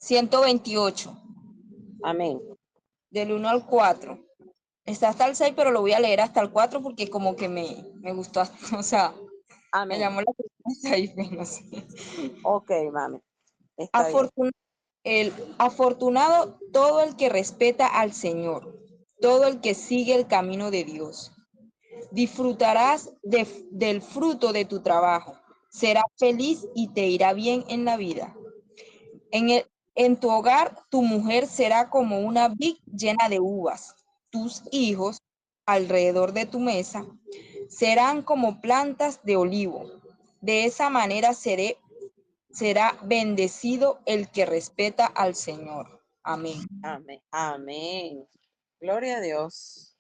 128, Amén. del 1 al 4. Está hasta el 6, pero lo voy a leer hasta el 4 porque como que me gustó, o sea, me Amén. llamó la atención ahí, pero no sé. Ok, mami. Está bien. Afortunado todo el que respeta al Señor, todo el que sigue el camino de Dios. Disfrutarás del fruto de tu trabajo. Serás feliz y te irá bien en la vida. En tu hogar, tu mujer será como una vid llena de uvas. Tus hijos, alrededor de tu mesa, serán como plantas de olivo. De esa manera será bendecido el que respeta al Señor. Amén. Amén. Amén. Gloria a Dios.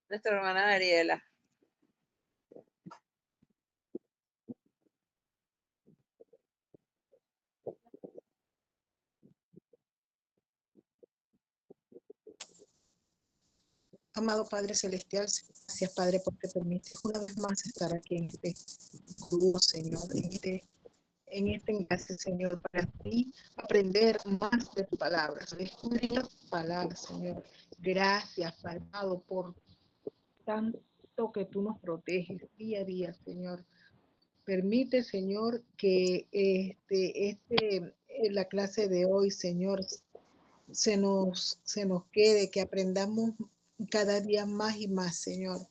Nuestra hermana Ariela. Amado Padre Celestial, gracias Padre porque permites una vez más estar aquí en este grupo, Señor, en este enlace, Señor, para ti aprender más de tu palabra, descubrir tu palabra, Señor. Gracias, Padre, por tanto que tú nos proteges día a día, Señor. Permite, Señor, que la clase de hoy, Señor, se nos quede, que aprendamos cada día más y más, Señor.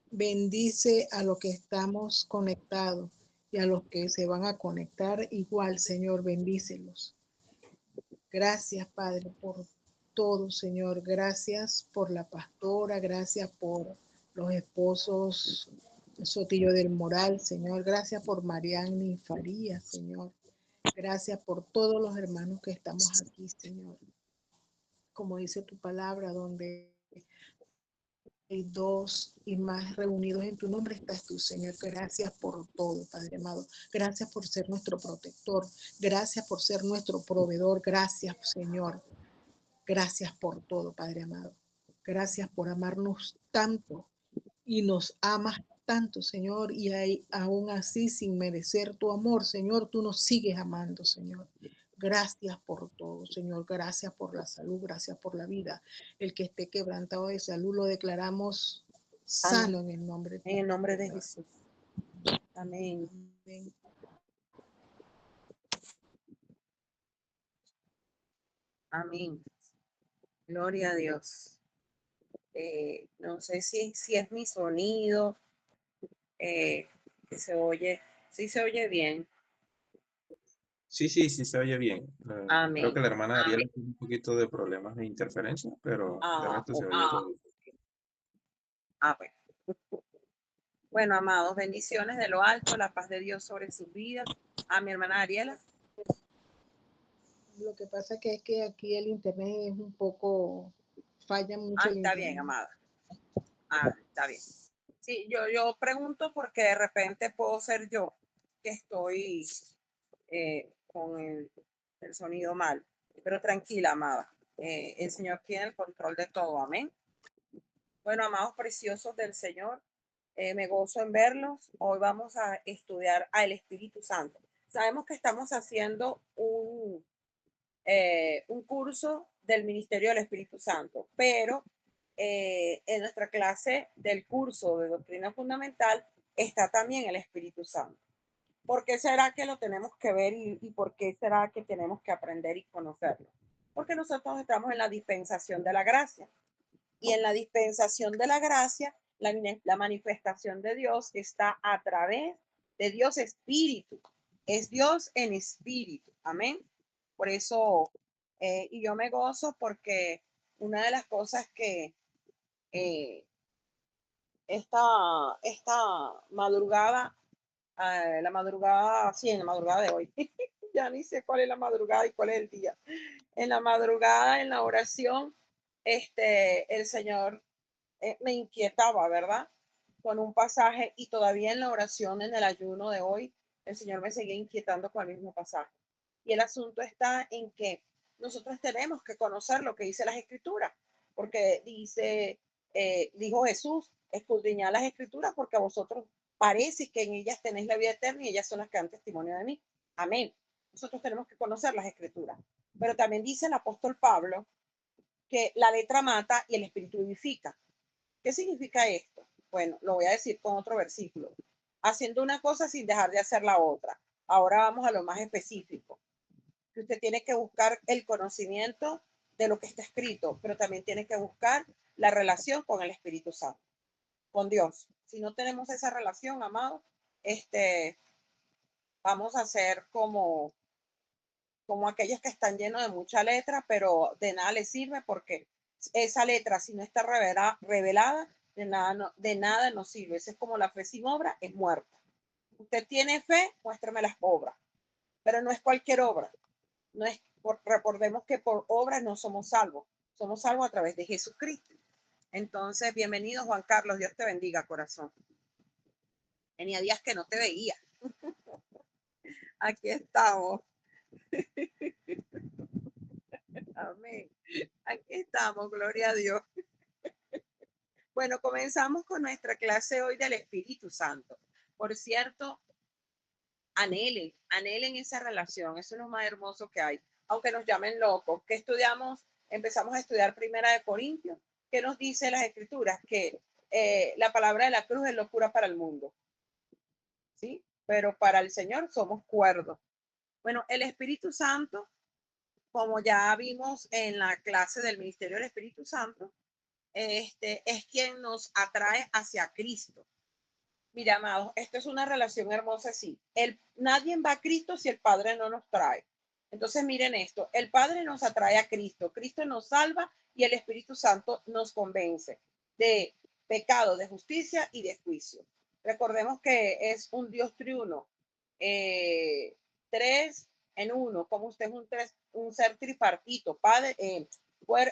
Bendice a los que estamos conectados y a los que se van a conectar igual, Señor, bendícelos. Gracias, Padre, por todo, Señor. Gracias por la pastora, gracias por los esposos Sotillo del Moral, Señor. Gracias por Mariani Faría, Señor. Gracias por todos los hermanos que estamos aquí, Señor. Como dice tu palabra, donde hay dos y más reunidos en tu nombre, estás tú, Señor. Gracias por todo, Padre amado. Gracias por ser nuestro protector. Gracias por ser nuestro proveedor. Gracias, Señor. Gracias por todo, Padre amado. Gracias por amarnos tanto y nos amas tanto, Señor, y aún así, sin merecer tu amor, Señor, tú nos sigues amando, Señor. Gracias por todo, Señor. Gracias por la salud, gracias por la vida. El que esté quebrantado de salud lo declaramos sano en el nombre En el nombre de Jesús. Amén. Amén. Amén. Gloria a Dios. No sé si es mi sonido, que se oye, sí se oye bien. Sí, se oye bien. Creo Amén. que la hermana Ariela tiene un poquito de problemas de interferencia, pero de resto se Ok. oye todo. Bueno. Bueno, amados, bendiciones de lo alto, la paz de Dios sobre sus vidas. A mi hermana Ariela. Lo que pasa es que aquí el internet es un poco, falla mucho el Está internet. bien, amada. Está bien. Sí, yo pregunto porque de repente puedo ser yo que estoy con el sonido mal. Pero tranquila, amada. El Señor tiene el control de todo. Amén. Bueno, amados preciosos del Señor, me gozo en verlos. Hoy vamos a estudiar al Espíritu Santo. Sabemos que estamos haciendo un curso del Ministerio del Espíritu Santo, pero en nuestra clase del curso de Doctrina Fundamental está también el Espíritu Santo. ¿Por qué será que lo tenemos que ver y por qué será que tenemos que aprender y conocerlo? Porque nosotros estamos en la dispensación de la gracia. Y en la dispensación de la gracia, la manifestación de Dios está a través de Dios Espíritu. Es Dios en espíritu. Amén. Por eso, y yo me gozo porque una de las cosas que esta madrugada, en la madrugada de hoy, ya ni sé cuál es la madrugada y cuál es el día. En la madrugada, en la oración, el Señor me inquietaba, ¿verdad? Con un pasaje y todavía en la oración, en el ayuno de hoy, el Señor me seguía inquietando con el mismo pasaje. Y el asunto está en que nosotros tenemos que conocer lo que dice las Escrituras, porque dijo Jesús, escudriñad las Escrituras porque a vosotros parece que en ellas tenéis la vida eterna y ellas son las que dan testimonio de mí. Amén. nosotros tenemos que conocer las escrituras. Pero también dice el apóstol Pablo que la letra mata y el espíritu vivifica. ¿Qué significa esto? Bueno, lo voy a decir con otro versículo. Haciendo una cosa sin dejar de hacer la otra. Ahora vamos a lo más específico. Que usted tiene que buscar el conocimiento de lo que está escrito, pero también tiene que buscar la relación con el Espíritu Santo, con Dios. Si no tenemos esa relación, amado, vamos a ser como aquellos que están llenos de mucha letra, pero de nada les sirve porque esa letra, si no está revelada, de nada nos sirve. Eso es como la fe sin obra, es muerta. Usted tiene fe, muéstrame las obras, pero no es cualquier obra. No es, recordemos que por obras no somos salvos a través de Jesucristo. Entonces, bienvenido Juan Carlos, Dios te bendiga, corazón. Tenía días que no te veía. Aquí estamos. Amén. Aquí estamos, gloria a Dios. Bueno, comenzamos con nuestra clase hoy del Espíritu Santo. Por cierto, anhelen esa relación, eso es lo más hermoso que hay, aunque nos llamen locos. ¿Qué estudiamos? Empezamos a estudiar Primera de Corintios. ¿Qué nos dice las Escrituras? Que la palabra de la cruz es locura para el mundo, ¿sí? Pero para el Señor somos cuerdos. Bueno, el Espíritu Santo, como ya vimos en la clase del ministerio del Espíritu Santo, es quien nos atrae hacia Cristo. Mira, amados, esto es una relación hermosa, sí. Nadie va a Cristo si el Padre no nos trae. Entonces, miren esto, el Padre nos atrae a Cristo, Cristo nos salva y el Espíritu Santo nos convence de pecado, de justicia y de juicio. Recordemos que es un Dios triuno, tres en uno, como usted es un ser tripartito, Padre,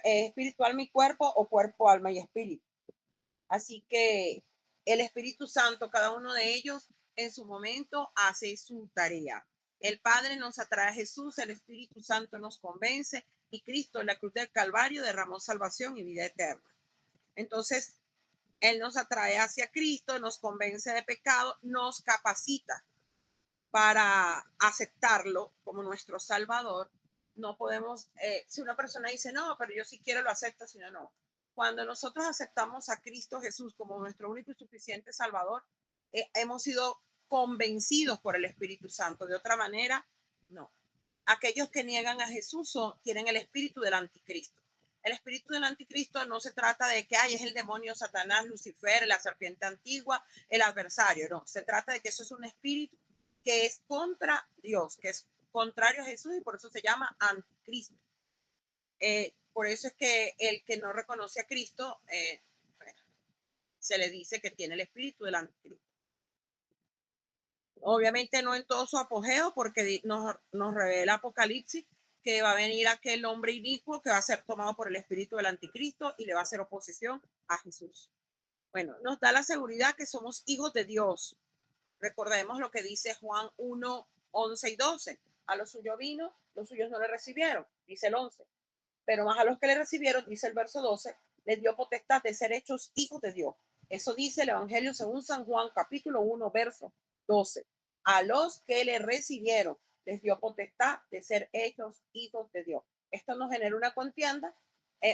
espiritual mi cuerpo o cuerpo, alma y espíritu. Así que el Espíritu Santo, cada uno de ellos en su momento hace su tarea. El Padre nos atrae a Jesús, el Espíritu Santo nos convence y Cristo en la cruz del Calvario derramó salvación y vida eterna. Entonces, Él nos atrae hacia Cristo, nos convence de pecado, nos capacita para aceptarlo como nuestro Salvador. No podemos, si una persona dice, no, pero yo sí quiero, lo acepta, si no, no. Cuando nosotros aceptamos a Cristo Jesús como nuestro único y suficiente Salvador, hemos sido convencidos por el Espíritu Santo. De otra manera, no. Aquellos que niegan a Jesús tienen el espíritu del anticristo. El espíritu del anticristo no se trata de que es el demonio Satanás, Lucifer, la serpiente antigua, el adversario. No, se trata de que eso es un espíritu que es contra Dios, que es contrario a Jesús y por eso se llama anticristo. Por eso es que el que no reconoce a Cristo, se le dice que tiene el espíritu del anticristo. Obviamente no en todo su apogeo, porque nos revela Apocalipsis que va a venir aquel hombre inicuo que va a ser tomado por el espíritu del anticristo y le va a hacer oposición a Jesús. Bueno, nos da la seguridad que somos hijos de Dios. Recordemos lo que dice Juan 1, 11 y 12. A los suyos vino, los suyos no le recibieron, dice el 11. Pero más a los que le recibieron, dice el verso 12, les dio potestad de ser hechos hijos de Dios. Eso dice el Evangelio según San Juan, capítulo 1, verso 12. A los que le recibieron, les dio potestad de ser hechos hijos de Dios. Esto nos genera una contienda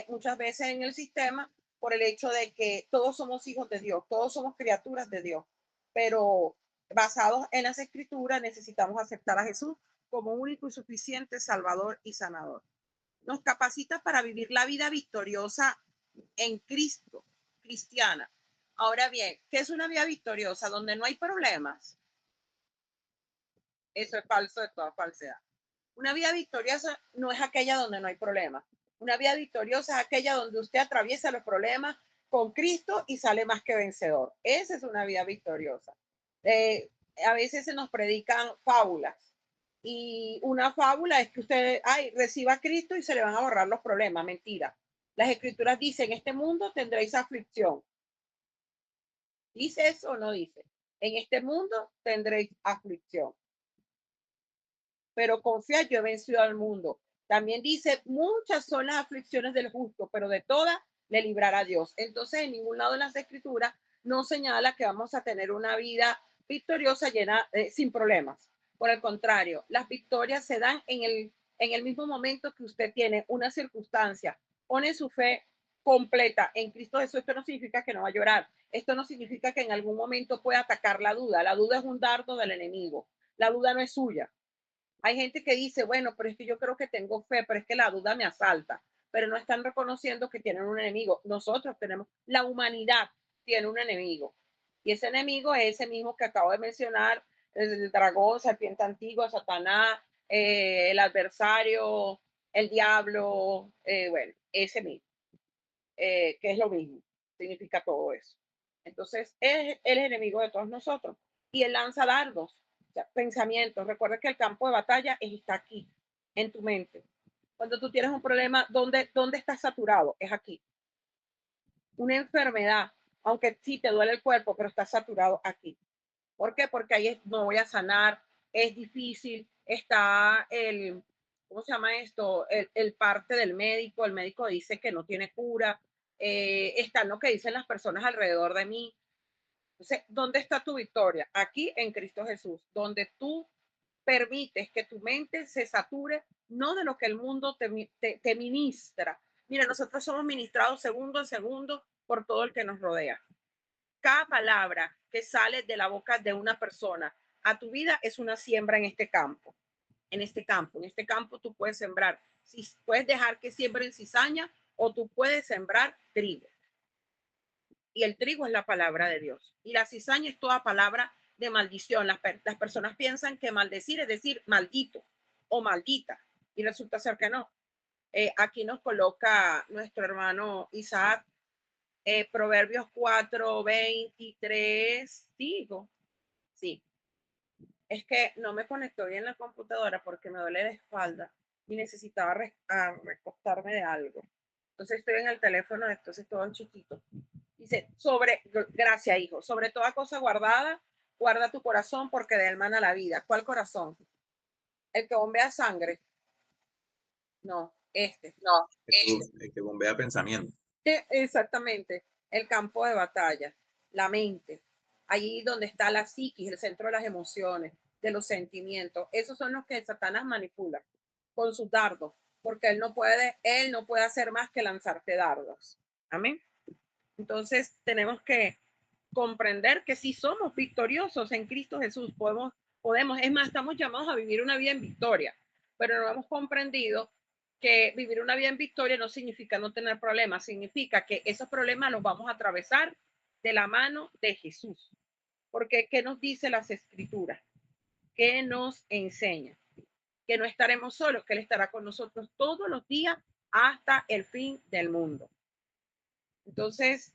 muchas veces en el sistema por el hecho de que todos somos hijos de Dios, todos somos criaturas de Dios, pero basados en las escrituras necesitamos aceptar a Jesús como único y suficiente Salvador y Sanador. Nos capacita para vivir la vida victoriosa en Cristo, cristiana. Ahora bien, ¿qué es una vida victoriosa? Donde no hay problemas. Eso es falso de toda falsedad. Una vida victoriosa no es aquella donde no hay problemas. Una vida victoriosa es aquella donde usted atraviesa los problemas con Cristo y sale más que vencedor. Esa es una vida victoriosa. A veces se nos predican fábulas. Y una fábula es que usted reciba a Cristo y se le van a borrar los problemas. Mentira. Las escrituras dicen, en este mundo tendréis aflicción. ¿Dice eso o no dice? En este mundo tendréis aflicción. Pero confía, yo he vencido al mundo. También dice, muchas son las aflicciones del justo, pero de todas le librará Dios. Entonces, en ningún lado de las escrituras no señala que vamos a tener una vida victoriosa llena sin problemas. Por el contrario, las victorias se dan en el mismo momento que usted tiene una circunstancia, pone su fe completa en Cristo Jesús. Esto no significa que no va a llorar. Esto no significa que en algún momento pueda atacar la duda. La duda es un dardo del enemigo. La duda no es suya. Hay gente que dice, bueno, pero es que yo creo que tengo fe, pero es que la duda me asalta. Pero no están reconociendo que tienen un enemigo. Nosotros tenemos, la humanidad tiene un enemigo. Y ese enemigo es ese mismo que acabo de mencionar, el dragón, serpiente antigua, Satanás, el adversario, el diablo, bueno, ese mismo, que es lo mismo, significa todo eso. Entonces, él es el enemigo de todos nosotros. Y él lanza dardos, o sea, pensamientos. Recuerda que el campo de batalla está aquí, en tu mente. Cuando tú tienes un problema, ¿dónde está saturado? Es aquí. Una enfermedad, aunque sí te duele el cuerpo, pero está saturado aquí. ¿Por qué? Porque ahí no voy a sanar, es difícil, está ¿cómo se llama esto? El parte del médico, el médico dice que no tiene cura, está lo que dicen las personas alrededor de mí. Entonces, ¿dónde está tu victoria? Aquí en Cristo Jesús, donde tú permites que tu mente se sature, no de lo que el mundo te ministra. Mira, nosotros somos ministrados segundo en segundo por todo el que nos rodea. Cada palabra que sale de la boca de una persona a tu vida es una siembra en este campo. En este campo tú puedes sembrar, si puedes dejar que siembren cizaña o tú puedes sembrar trigo. Y el trigo es la palabra de Dios. Y la cizaña es toda palabra de maldición. Las personas piensan que maldecir es decir maldito o maldita. Y resulta ser que no. Aquí nos coloca nuestro hermano Isaac, Proverbios 4:23. Digo, sí. Es que no me conectó bien la computadora porque me duele la espalda y necesitaba recostarme de algo. Entonces estoy en el teléfono, entonces todo en chiquito. Dice, gracias hijo, sobre toda cosa guardada, guarda tu corazón porque de él mana la vida. ¿Cuál corazón? El que bombea sangre. No, No. El que bombea pensamiento. Exactamente. El campo de batalla, la mente. Allí donde está la psiquis, el centro de las emociones, de los sentimientos. Esos son los que Satanás manipula con sus dardos, porque él no puede hacer más que lanzarte dardos. Amén. Entonces tenemos que comprender que si somos victoriosos en Cristo Jesús, podemos, es más, estamos llamados a vivir una vida en victoria, pero no hemos comprendido que vivir una vida en victoria no significa no tener problemas, significa que esos problemas los vamos a atravesar de la mano de Jesús. Porque, ¿qué nos dice las Escrituras? ¿Qué nos enseña? Que no estaremos solos, que Él estará con nosotros todos los días hasta el fin del mundo. Entonces,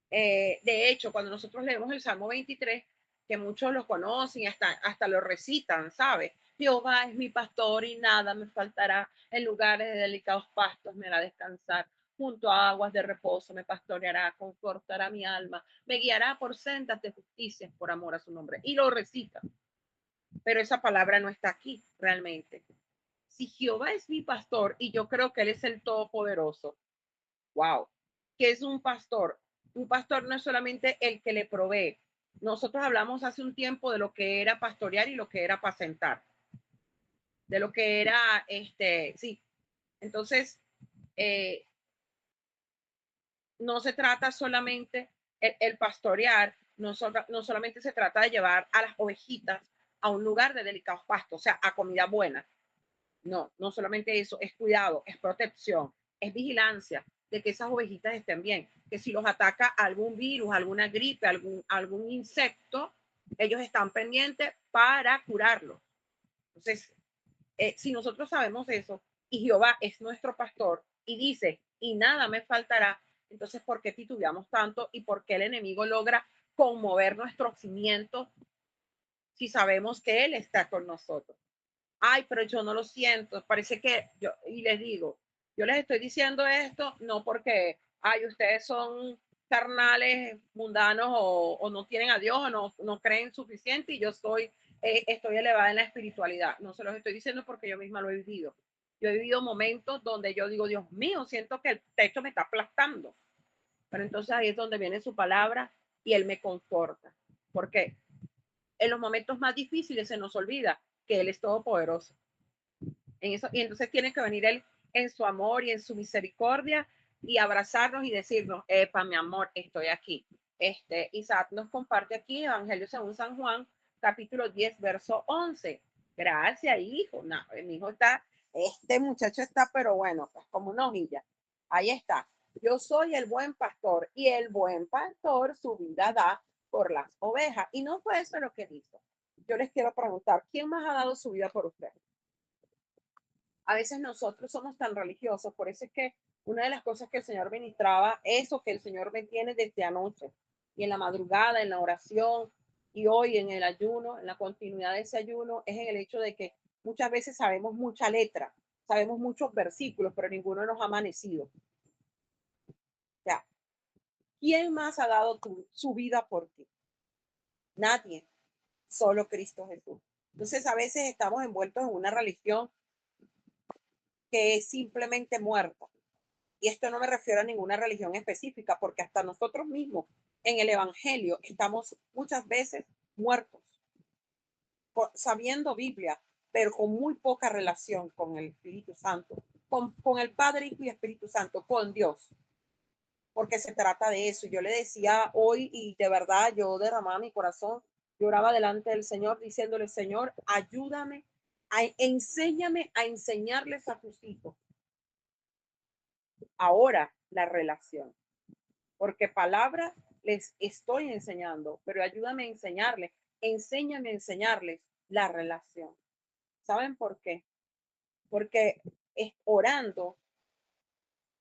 de hecho, cuando nosotros leemos el Salmo 23, que muchos lo conocen y hasta lo recitan, ¿sabes? Jehová es mi pastor y nada me faltará. En lugares de delicados pastos me hará descansar. Junto a aguas de reposo me pastoreará, confortará mi alma. Me guiará por sendas de justicia por amor a su nombre. Y lo recitan. Pero esa palabra no está aquí realmente. Si Jehová es mi pastor y yo creo que Él es el Todopoderoso, wow, ¿qué es un pastor? Un pastor no es solamente el que le provee. Nosotros hablamos hace un tiempo de lo que era pastorear y lo que era apacentar. De lo que era, sí. Entonces, no se trata solamente el pastorear, no solamente se trata de llevar a las ovejitas a un lugar de delicados pastos, o sea, a comida buena. No, no solamente eso, es cuidado, es protección, es vigilancia de que esas ovejitas estén bien, que si los ataca algún virus, alguna gripe, algún insecto, ellos están pendientes para curarlo. Entonces, si nosotros sabemos eso y Jehová es nuestro pastor y dice, y nada me faltará, entonces, ¿por qué titubeamos tanto y por qué el enemigo logra conmover nuestros cimientos si sabemos que Él está con nosotros? Ay, pero yo no lo siento, parece que yo, y les digo, yo les estoy diciendo esto no porque, ay, ustedes son carnales, mundanos o no tienen a Dios o no creen suficiente y yo estoy elevada en la espiritualidad. No se los estoy diciendo porque yo misma lo he vivido. Yo he vivido momentos donde yo digo, Dios mío, siento que el techo me está aplastando. Pero entonces ahí es donde viene su palabra y Él me conforta. ¿Por qué? En los momentos más difíciles se nos olvida que Él es todopoderoso. En eso, y entonces tiene que venir Él en su amor y en su misericordia y abrazarnos y decirnos, epa, mi amor, estoy aquí. Isaac nos comparte aquí Evangelio según San Juan, capítulo 10, verso 11. Gracias, hijo. No, mi hijo está, este muchacho está, pero bueno, pues como una hojilla. Ahí está. Yo soy el buen pastor y el buen pastor su vida da por las ovejas. Y no fue eso lo que hizo. Yo les quiero preguntar, ¿quién más ha dado su vida por usted? A veces nosotros somos tan religiosos, por eso es que una de las cosas que el Señor ministraba, eso que el Señor me tiene desde anoche, y en la madrugada, en la oración, y hoy en el ayuno, en la continuidad de ese ayuno, es en el hecho de que muchas veces sabemos mucha letra, sabemos muchos versículos, pero ninguno nos ha amanecido. O sea, ¿quién más ha dado su vida por ti? Nadie, solo Cristo Jesús. Entonces a veces estamos envueltos en una religión que es simplemente muerta. Y esto no me refiero a ninguna religión específica, porque hasta nosotros mismos en el Evangelio estamos muchas veces muertos, sabiendo Biblia, pero con muy poca relación con el Espíritu Santo, con el Padre, Hijo y Espíritu Santo, con Dios, porque se trata de eso. Yo le decía hoy, y de verdad yo derramaba mi corazón, lloraba delante del Señor, diciéndole, Señor, ayúdame, enséñame a enseñarles a tus hijos ahora la relación, porque palabra les estoy enseñando, pero ayúdame a enseñarles, enséñame a enseñarles la relación. ¿Saben por qué? Porque orando,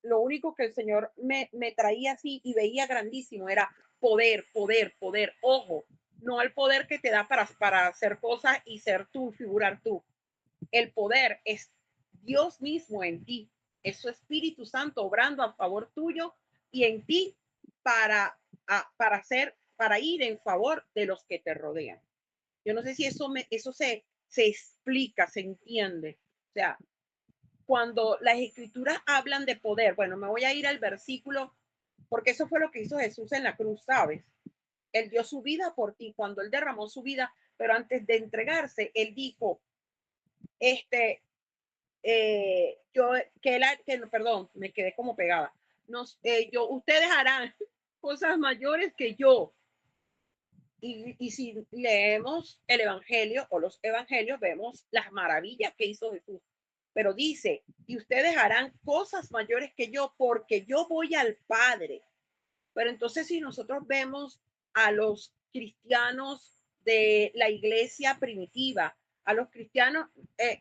lo único que el Señor me traía así y veía grandísimo era poder, poder, poder. Ojo, no el poder que te da para hacer cosas y ser tú, figurar tú. El poder es Dios mismo en ti, es su Espíritu Santo obrando a favor tuyo y en ti para ir en favor de los que te rodean. Yo no sé si eso se explica, se entiende. O sea, cuando las escrituras hablan de poder, bueno, me voy a ir al versículo, porque eso fue lo que hizo Jesús en la cruz, ¿sabes? Él dio su vida por ti, cuando él derramó su vida, pero antes de entregarse, él dijo, perdón, me quedé como pegada. Ustedes harán cosas mayores que yo. Y si leemos el Evangelio o los Evangelios, vemos las maravillas que hizo Jesús. Pero dice, y ustedes harán cosas mayores que yo porque yo voy al Padre. Pero entonces si nosotros vemos a los cristianos de la iglesia primitiva, a los cristianos,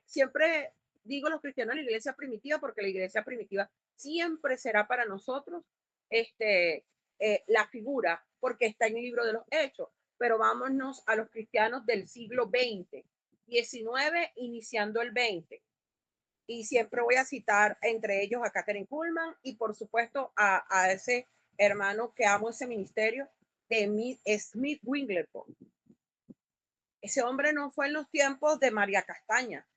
siempre digo los cristianos de la iglesia primitiva porque la iglesia primitiva siempre será para nosotros la figura, porque está en el libro de los Hechos. Pero vámonos a los cristianos del siglo XX, 19, iniciando el 20. Y siempre voy a citar entre ellos a Kathryn Kuhlman y por supuesto a ese hermano que amo ese ministerio, de Smith Wigglesworth. Ese hombre no fue en los tiempos de María Castaña.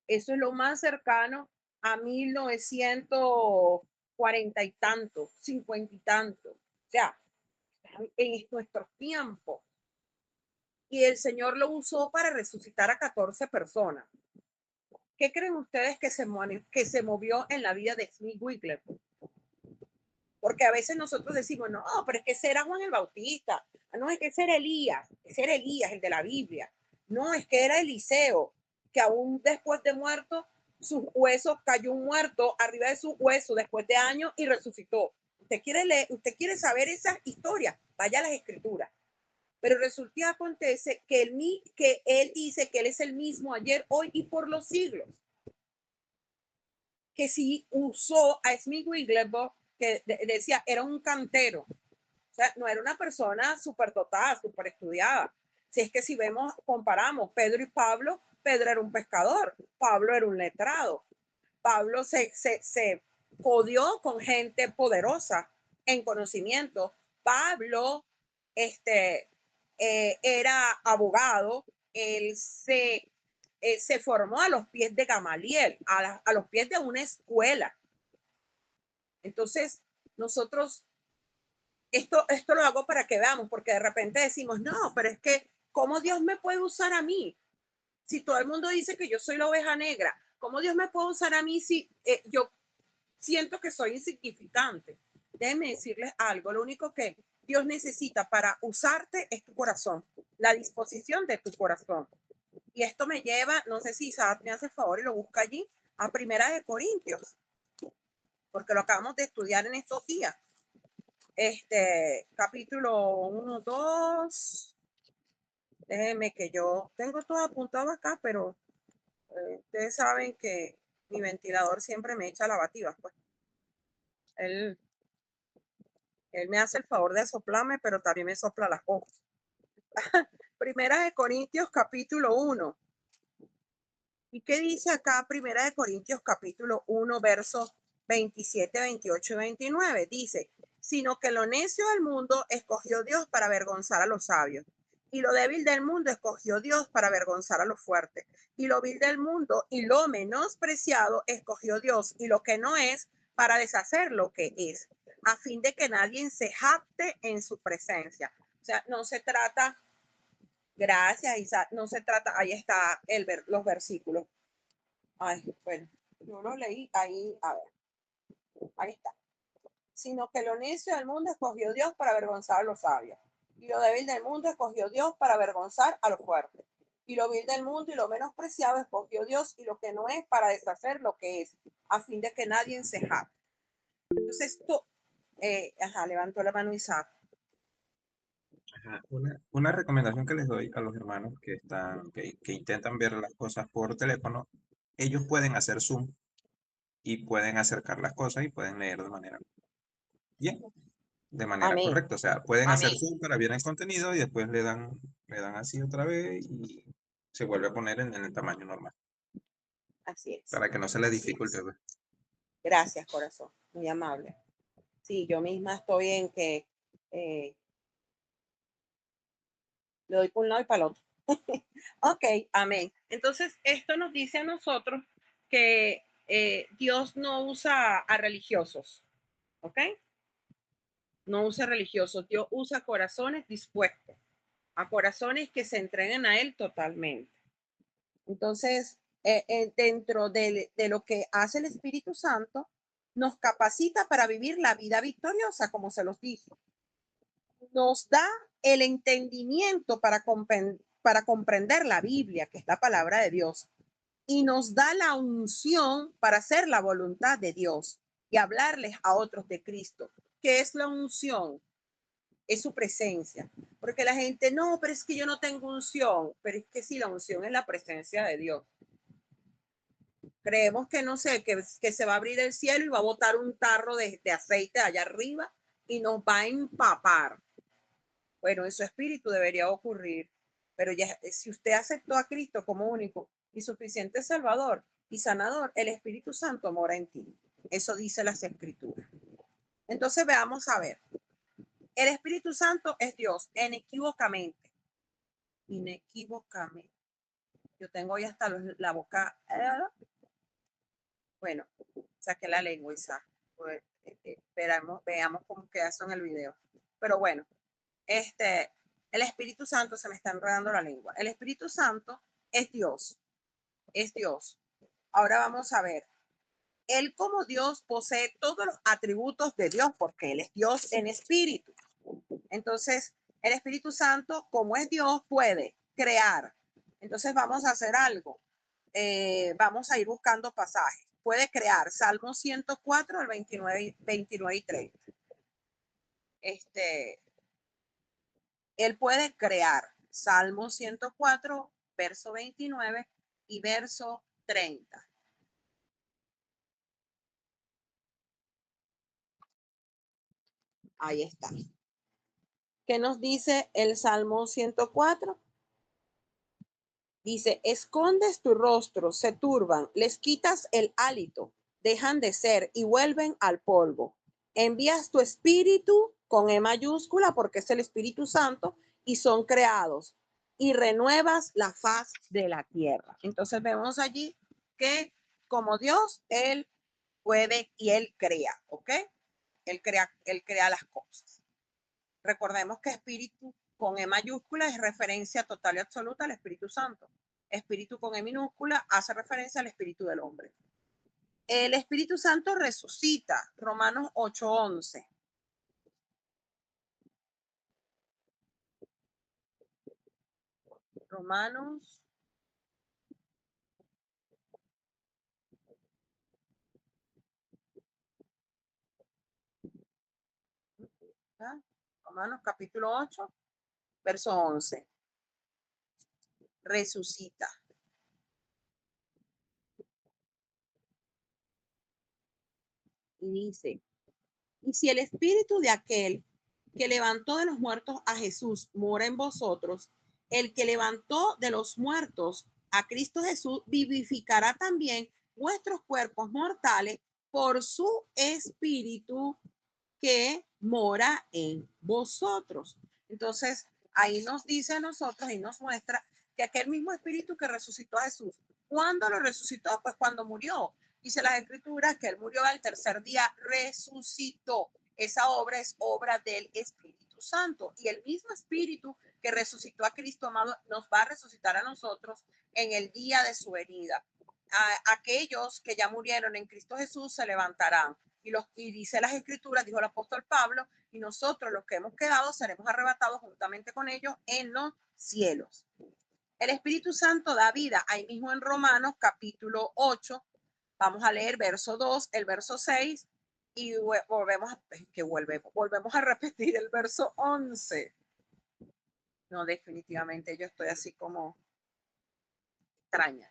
Eso es lo más cercano a 1940 y tanto, 50 y tanto. O sea, en nuestros tiempos. Y el Señor lo usó para resucitar a 14 personas. ¿Qué creen ustedes que se movió en la vida de Smith Wigglesworth? Porque a veces nosotros decimos, no, pero es que ese era Juan el Bautista, no, es que ese era Elías, el de la Biblia, no, es que era Eliseo, que aún después de muerto, sus huesos, cayó un muerto arriba de sus huesos después de años y resucitó. Usted quiere saber esas historias, vaya a las escrituras. Pero resulta y acontece que él dice que él es el mismo ayer, hoy y por los siglos. Que sí usó a Smith Wigglesworth, que decía, era un cantero. O sea, no era una persona súper dotada, súper estudiada. Si es que si comparamos Pedro y Pablo, Pedro era un pescador, Pablo era un letrado. Pablo se codió con gente poderosa en conocimiento. Pablo era abogado, él se formó a los pies de Gamaliel, a los pies de una escuela. Entonces, nosotros, esto lo hago para que veamos, porque de repente decimos, no, pero es que, ¿cómo Dios me puede usar a mí? Si todo el mundo dice que yo soy la oveja negra, ¿cómo Dios me puede usar a mí si yo siento que soy insignificante? Déjenme decirles algo, lo único que Dios necesita para usarte es tu corazón, la disposición de tu corazón. Y esto me lleva, no sé si Isaac me hace el favor y lo busca allí, a Primera de Corintios, porque lo acabamos de estudiar en estos días. Capítulo 1, 2. Déjenme que yo tengo todo apuntado acá, pero ustedes saben que mi ventilador siempre me echa lavativas, pues. Él me hace el favor de soplarme, pero también me sopla las hojas. Primera de Corintios, capítulo 1. ¿Y qué dice acá Primera de Corintios, capítulo 1, versos 27, 28 y 29? Dice, sino que lo necio del mundo escogió Dios para avergonzar a los sabios. Y lo débil del mundo escogió Dios para avergonzar a los fuertes. Y lo vil del mundo y lo menospreciado escogió Dios y lo que no es para deshacer lo que es, a fin de que nadie se jacte en su presencia. O sea, no se trata, gracias Isaac, no se trata, ahí está los versículos. Ay, bueno, yo lo leí ahí, a ver, ahí está. Sino que lo necio del mundo escogió Dios para avergonzar a los sabios. Y lo débil del mundo escogió Dios para avergonzar a los fuertes. Y lo vil del mundo y lo menospreciado escogió Dios y lo que no es para deshacer lo que es, a fin de que nadie se jacte. Entonces, levantó la mano Isaac. Ajá, una recomendación que les doy a los hermanos que intentan ver las cosas por teléfono, ellos pueden hacer zoom y pueden acercar las cosas y pueden leer de manera bien, de manera Amén. correcta. O sea, pueden hacer Amén. zoom para ver el contenido y después le dan así otra vez y se vuelve a poner en el tamaño normal, Así es. para que no se le Así dificulte es. ver. Gracias, corazón. Muy amable. Sí, yo misma estoy en que le doy por un lado y para el otro. Ok, amén. Entonces, esto nos dice a nosotros que Dios no usa a religiosos, ¿ok? No usa religiosos, Dios usa corazones dispuestos, a corazones que se entreguen a Él totalmente. Entonces, dentro de lo que hace el Espíritu Santo, nos capacita para vivir la vida victoriosa, como se los dije. Nos da el entendimiento para comprender la Biblia, que es la palabra de Dios, y nos da la unción para hacer la voluntad de Dios y hablarles a otros de Cristo. ¿Qué es la unción? Es su presencia. Porque la gente, no, pero es que yo no tengo unción. Pero es que sí, la unción es la presencia de Dios. Creemos que, no sé, que se va a abrir el cielo y va a botar un tarro de aceite allá arriba y nos va a empapar. Bueno, en su espíritu debería ocurrir. Pero ya, si usted aceptó a Cristo como único y suficiente Salvador y sanador, el Espíritu Santo mora en ti. Eso dice las Escrituras. Entonces veamos a ver. El Espíritu Santo es Dios, inequívocamente. Inequívocamente. Yo tengo hoy hasta la boca. Bueno, saqué la lengua, Isaac. Pues, veamos cómo queda eso en el video. Pero bueno, el Espíritu Santo, se me está enredando la lengua. El Espíritu Santo es Dios. Es Dios. Ahora vamos a ver. Él como Dios posee todos los atributos de Dios porque Él es Dios en espíritu. Entonces, el Espíritu Santo, como es Dios, puede crear. Entonces, vamos a hacer algo. Vamos a ir buscando pasajes. Puede crear Salmo 104 al 29 y 30. Él puede crear Salmo 104, verso 29 y verso 30. Ahí está. ¿Qué nos dice el Salmo 104? Dice, escondes tu rostro, se turban, les quitas el hálito, dejan de ser y vuelven al polvo. Envías tu espíritu con E mayúscula porque es el Espíritu Santo y son creados y renuevas la faz de la tierra. Entonces vemos allí que como Dios, Él puede y Él crea, ¿ok? Él crea las cosas. Recordemos que espíritu con E mayúscula es referencia total y absoluta al Espíritu Santo. espíritu con E minúscula, hace referencia al espíritu del hombre. El Espíritu Santo resucita, Romanos 8:11. Romanos 8, verso 11. Resucita. Y dice, y si el espíritu de aquel que levantó de los muertos a Jesús mora en vosotros, el que levantó de los muertos a Cristo Jesús vivificará también vuestros cuerpos mortales por su espíritu que mora en vosotros. Entonces, ahí nos dice a nosotros y nos muestra que aquel mismo espíritu que resucitó a Jesús, ¿cuándo lo resucitó? Pues cuando murió. Dice las escrituras que él murió al tercer día, resucitó. Esa obra es obra del Espíritu Santo. Y el mismo espíritu que resucitó a Cristo, amado, nos va a resucitar a nosotros en el día de su venida. Aquellos que ya murieron en Cristo Jesús se levantarán. Y dice las escrituras, dijo el apóstol Pablo, y nosotros los que hemos quedado seremos arrebatados juntamente con ellos en los cielos. El Espíritu Santo da vida. Ahí mismo en Romanos capítulo 8, vamos a leer verso 2, el verso 6 y volvemos a repetir el verso 11. No, definitivamente yo estoy así como extraña.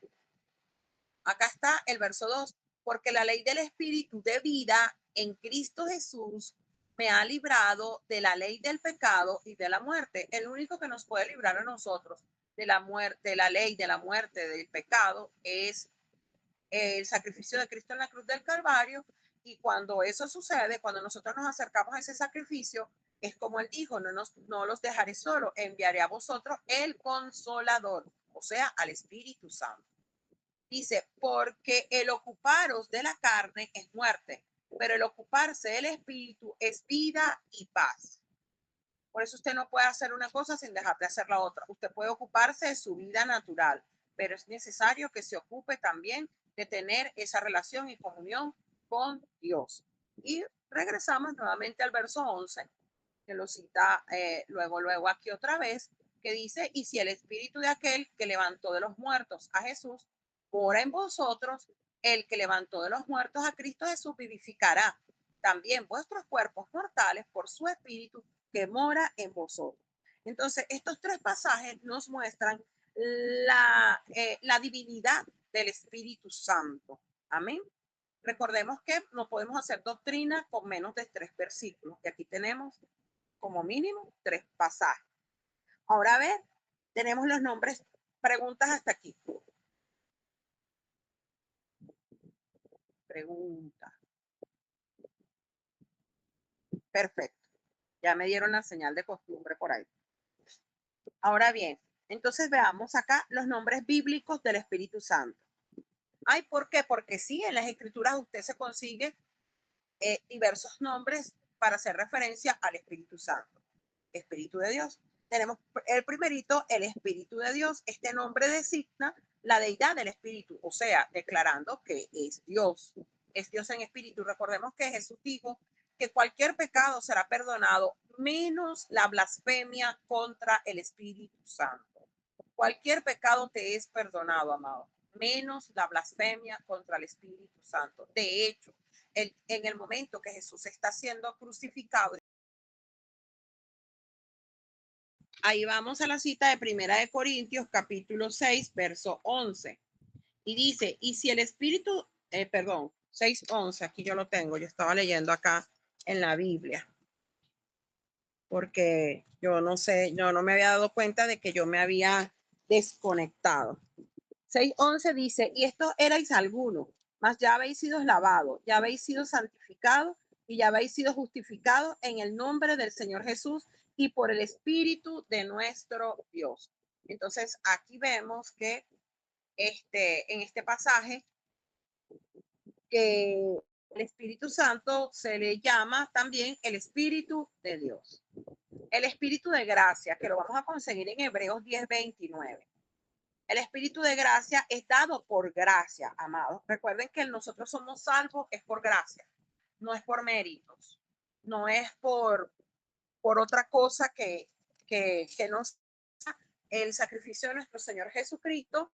Acá está el verso 2, porque la ley del Espíritu de vida en Cristo Jesús me ha librado de la ley del pecado y de la muerte. El único que nos puede librar a nosotros de la muerte, de la ley, de la muerte, del pecado, es el sacrificio de Cristo en la cruz del Calvario. Y cuando eso sucede, cuando nosotros nos acercamos a ese sacrificio, es como él dijo, no los dejaré solo, enviaré a vosotros el Consolador, o sea, al Espíritu Santo. Dice, porque el ocuparos de la carne es muerte, pero el ocuparse del espíritu es vida y paz. Por eso usted no puede hacer una cosa sin dejar de hacer la otra. Usted puede ocuparse de su vida natural, pero es necesario que se ocupe también de tener esa relación y comunión con Dios. Y regresamos nuevamente al verso 11, que lo cita luego aquí otra vez, que dice, y si el espíritu de aquel que levantó de los muertos a Jesús mora en vosotros, el que levantó de los muertos a Cristo Jesús vivificará también vuestros cuerpos mortales por su espíritu que mora en vosotros. Entonces, estos tres pasajes nos muestran la divinidad del Espíritu Santo. Amén. Recordemos que no podemos hacer doctrina con menos de 3 versículos. Y aquí tenemos como mínimo 3 pasajes. Ahora a ver, tenemos los nombres, preguntas hasta aquí. Pregunta. Perfecto. Ya me dieron la señal de costumbre por ahí. Ahora bien, entonces veamos acá los nombres bíblicos del Espíritu Santo. Ay, ¿por qué? Porque sí, en las escrituras usted se consigue diversos nombres para hacer referencia al Espíritu Santo. Espíritu de Dios. Tenemos el primerito, el Espíritu de Dios. Este nombre designa la deidad del Espíritu, o sea, declarando que es Dios en espíritu. Recordemos que Jesús dijo que cualquier pecado será perdonado, menos la blasfemia contra el Espíritu Santo. Cualquier pecado te es perdonado, amado, menos la blasfemia contra el Espíritu Santo. De hecho, en el momento que Jesús está siendo crucificado, ahí vamos a la cita de Primera de Corintios, capítulo 6, verso 11. Y dice, y si el Espíritu, 6:11, aquí yo lo tengo, yo estaba leyendo acá en la Biblia, porque yo no sé, yo no me había dado cuenta de que yo me había desconectado. 6:11 dice, y esto erais algunos, mas ya habéis sido lavados, ya habéis sido santificados y ya habéis sido justificados en el nombre del Señor Jesús y por el Espíritu de nuestro Dios. Entonces, aquí vemos que en este pasaje que el Espíritu Santo se le llama también el Espíritu de Dios. El Espíritu de gracia, que lo vamos a conseguir en Hebreos 10:29. El Espíritu de gracia es dado por gracia, amados. Recuerden que nosotros somos salvos, es por gracia, no es por méritos, no es por otra cosa que nos el sacrificio de nuestro Señor Jesucristo.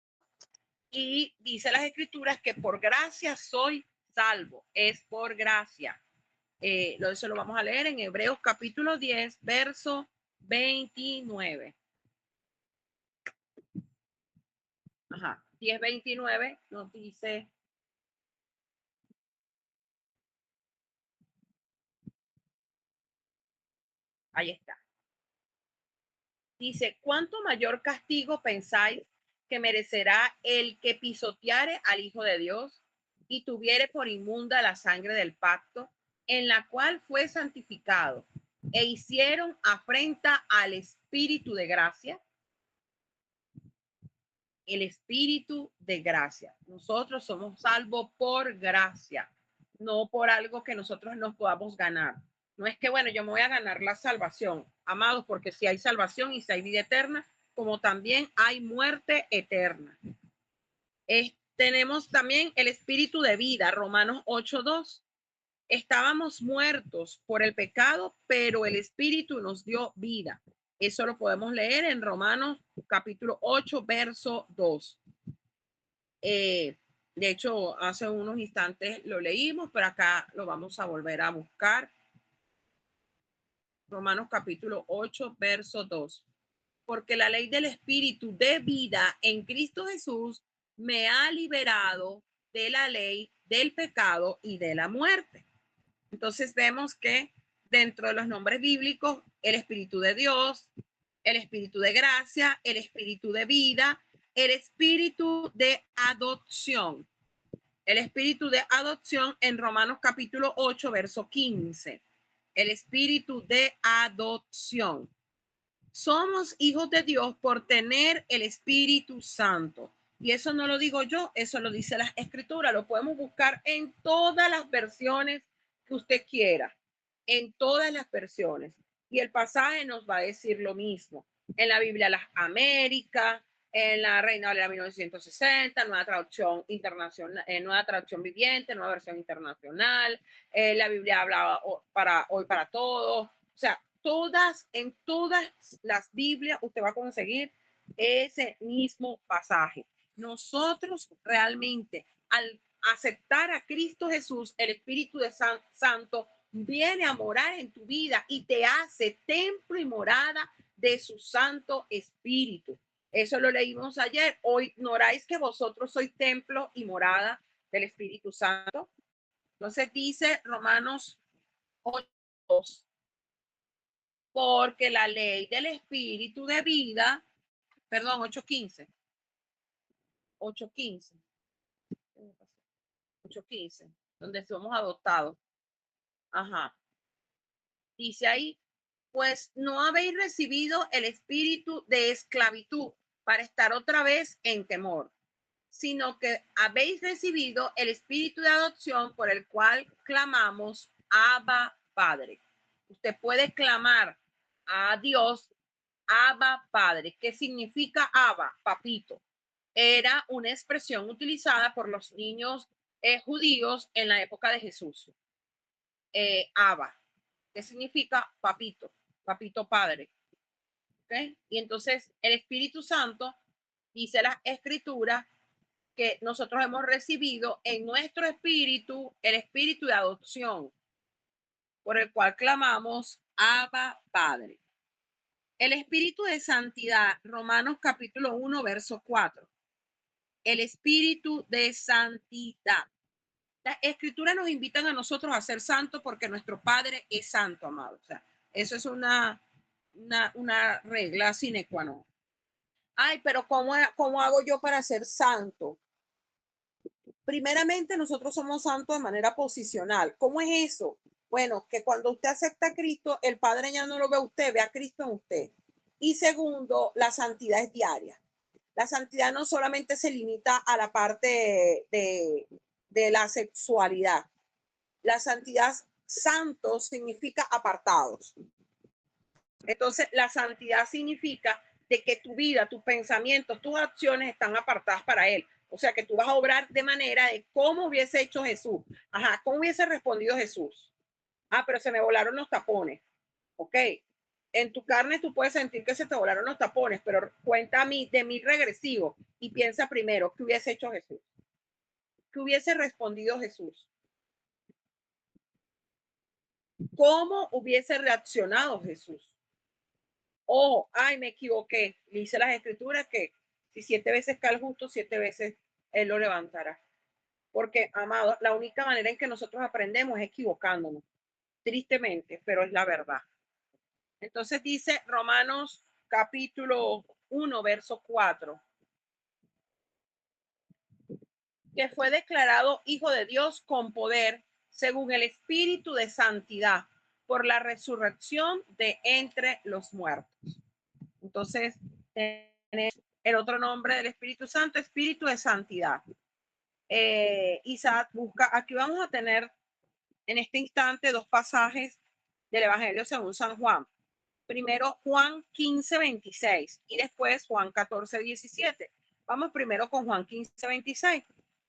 Y dice las Escrituras que por gracia soy salvo, es por gracia. Eso lo vamos a leer en Hebreos capítulo 10, verso 29. Ajá, 10:29 nos dice, ahí está. Dice, ¿cuánto mayor castigo pensáis que merecerá el que pisoteare al Hijo de Dios y tuviere por inmunda la sangre del pacto, en la cual fue santificado, e hicieron afrenta al Espíritu de gracia? El Espíritu de gracia. Nosotros somos salvos por gracia, no por algo que nosotros nos podamos ganar. No es que, bueno, yo me voy a ganar la salvación, amados, porque si hay salvación y si hay vida eterna, como también hay muerte eterna. Tenemos también el espíritu de vida, Romanos 8:2. Estábamos muertos por el pecado, pero el espíritu nos dio vida. Eso lo podemos leer en Romanos capítulo 8, verso 2. De hecho, hace unos instantes lo leímos, pero acá lo vamos a volver a buscar. Romanos capítulo 8, verso 2. Porque la ley del espíritu de vida en Cristo Jesús me ha liberado de la ley del pecado y de la muerte. Entonces vemos que dentro de los nombres bíblicos, el Espíritu de Dios, el Espíritu de gracia, el Espíritu de vida, el Espíritu de adopción. El Espíritu de adopción en Romanos capítulo 8, verso 15. El Espíritu de adopción. Somos hijos de Dios por tener el Espíritu Santo. Y eso no lo digo yo, eso lo dice la Escritura. Lo podemos buscar en todas las versiones que usted quiera, en todas las versiones. Y el pasaje nos va a decir lo mismo. En la Biblia Las Américas, en la Reina Valera 1960, Nueva Traducción Internacional, Nueva Traducción Viviente, Nueva Versión Internacional. La Biblia hablaba hoy para todos. O sea, en todas las Biblias usted va a conseguir ese mismo pasaje. Nosotros realmente, al aceptar a Cristo Jesús, el Espíritu de Santo viene a morar en tu vida y te hace templo y morada de su Santo Espíritu. Eso lo leímos ayer. Hoy ignoráis que vosotros sois templo y morada del Espíritu Santo. Entonces dice Romanos 8:2. Porque la ley del Espíritu de vida, perdón, 8:15. 8:15, donde somos adoptados. Ajá. Dice ahí, pues no habéis recibido el espíritu de esclavitud para estar otra vez en temor, sino que habéis recibido el espíritu de adopción por el cual clamamos, Abba, Padre. Usted puede clamar a Dios, Abba, Padre. ¿Qué significa Abba? Papito. Era una expresión utilizada por los niños judíos en la época de Jesús. Abba, que significa papito, papito padre. ¿Okay? Y entonces el Espíritu Santo, dice la Escritura, que nosotros hemos recibido en nuestro espíritu el espíritu de adopción, por el cual clamamos Abba, Padre. El espíritu de santidad, Romanos capítulo 1, verso 4. El espíritu de santidad. Las escrituras nos invitan a nosotros a ser santos porque nuestro Padre es santo, amado. O sea, eso es una regla sine qua non. Ay, pero ¿cómo hago yo para ser santo? Primeramente, nosotros somos santos de manera posicional. ¿Cómo es eso? Bueno, que cuando usted acepta a Cristo, el Padre ya no lo ve a usted, ve a Cristo en usted. Y segundo, la santidad es diaria. La santidad no solamente se limita a la parte de la sexualidad. La santidad, santos, significa apartados. Entonces, la santidad significa de que tu vida, tus pensamientos, tus acciones están apartadas para Él. O sea, que tú vas a obrar de manera de cómo hubiese hecho Jesús. Ajá, ¿cómo hubiese respondido Jesús? Ah, pero se me volaron los tapones. Ok. En tu carne tú puedes sentir que se te volaron los tapones, pero cuenta a mí de mi regresivo y piensa primero, ¿qué hubiese hecho Jesús? ¿Qué hubiese respondido Jesús? ¿Cómo hubiese reaccionado Jesús? Ojo, ay, me equivoqué. Dice las escrituras que si 7 veces cae el justo, 7 veces Él lo levantará. Porque, amado, la única manera en que nosotros aprendemos es equivocándonos. Tristemente, pero es la verdad. Entonces dice Romanos capítulo 1, verso 4. Que fue declarado hijo de Dios con poder según el Espíritu de Santidad por la resurrección de entre los muertos. Entonces, el otro nombre del Espíritu Santo, Espíritu de Santidad. Isaac busca, aquí vamos a tener en este instante 2 pasajes del Evangelio según San Juan. Primero Juan 15:26 y después Juan 14:17. Vamos primero con Juan 15:26.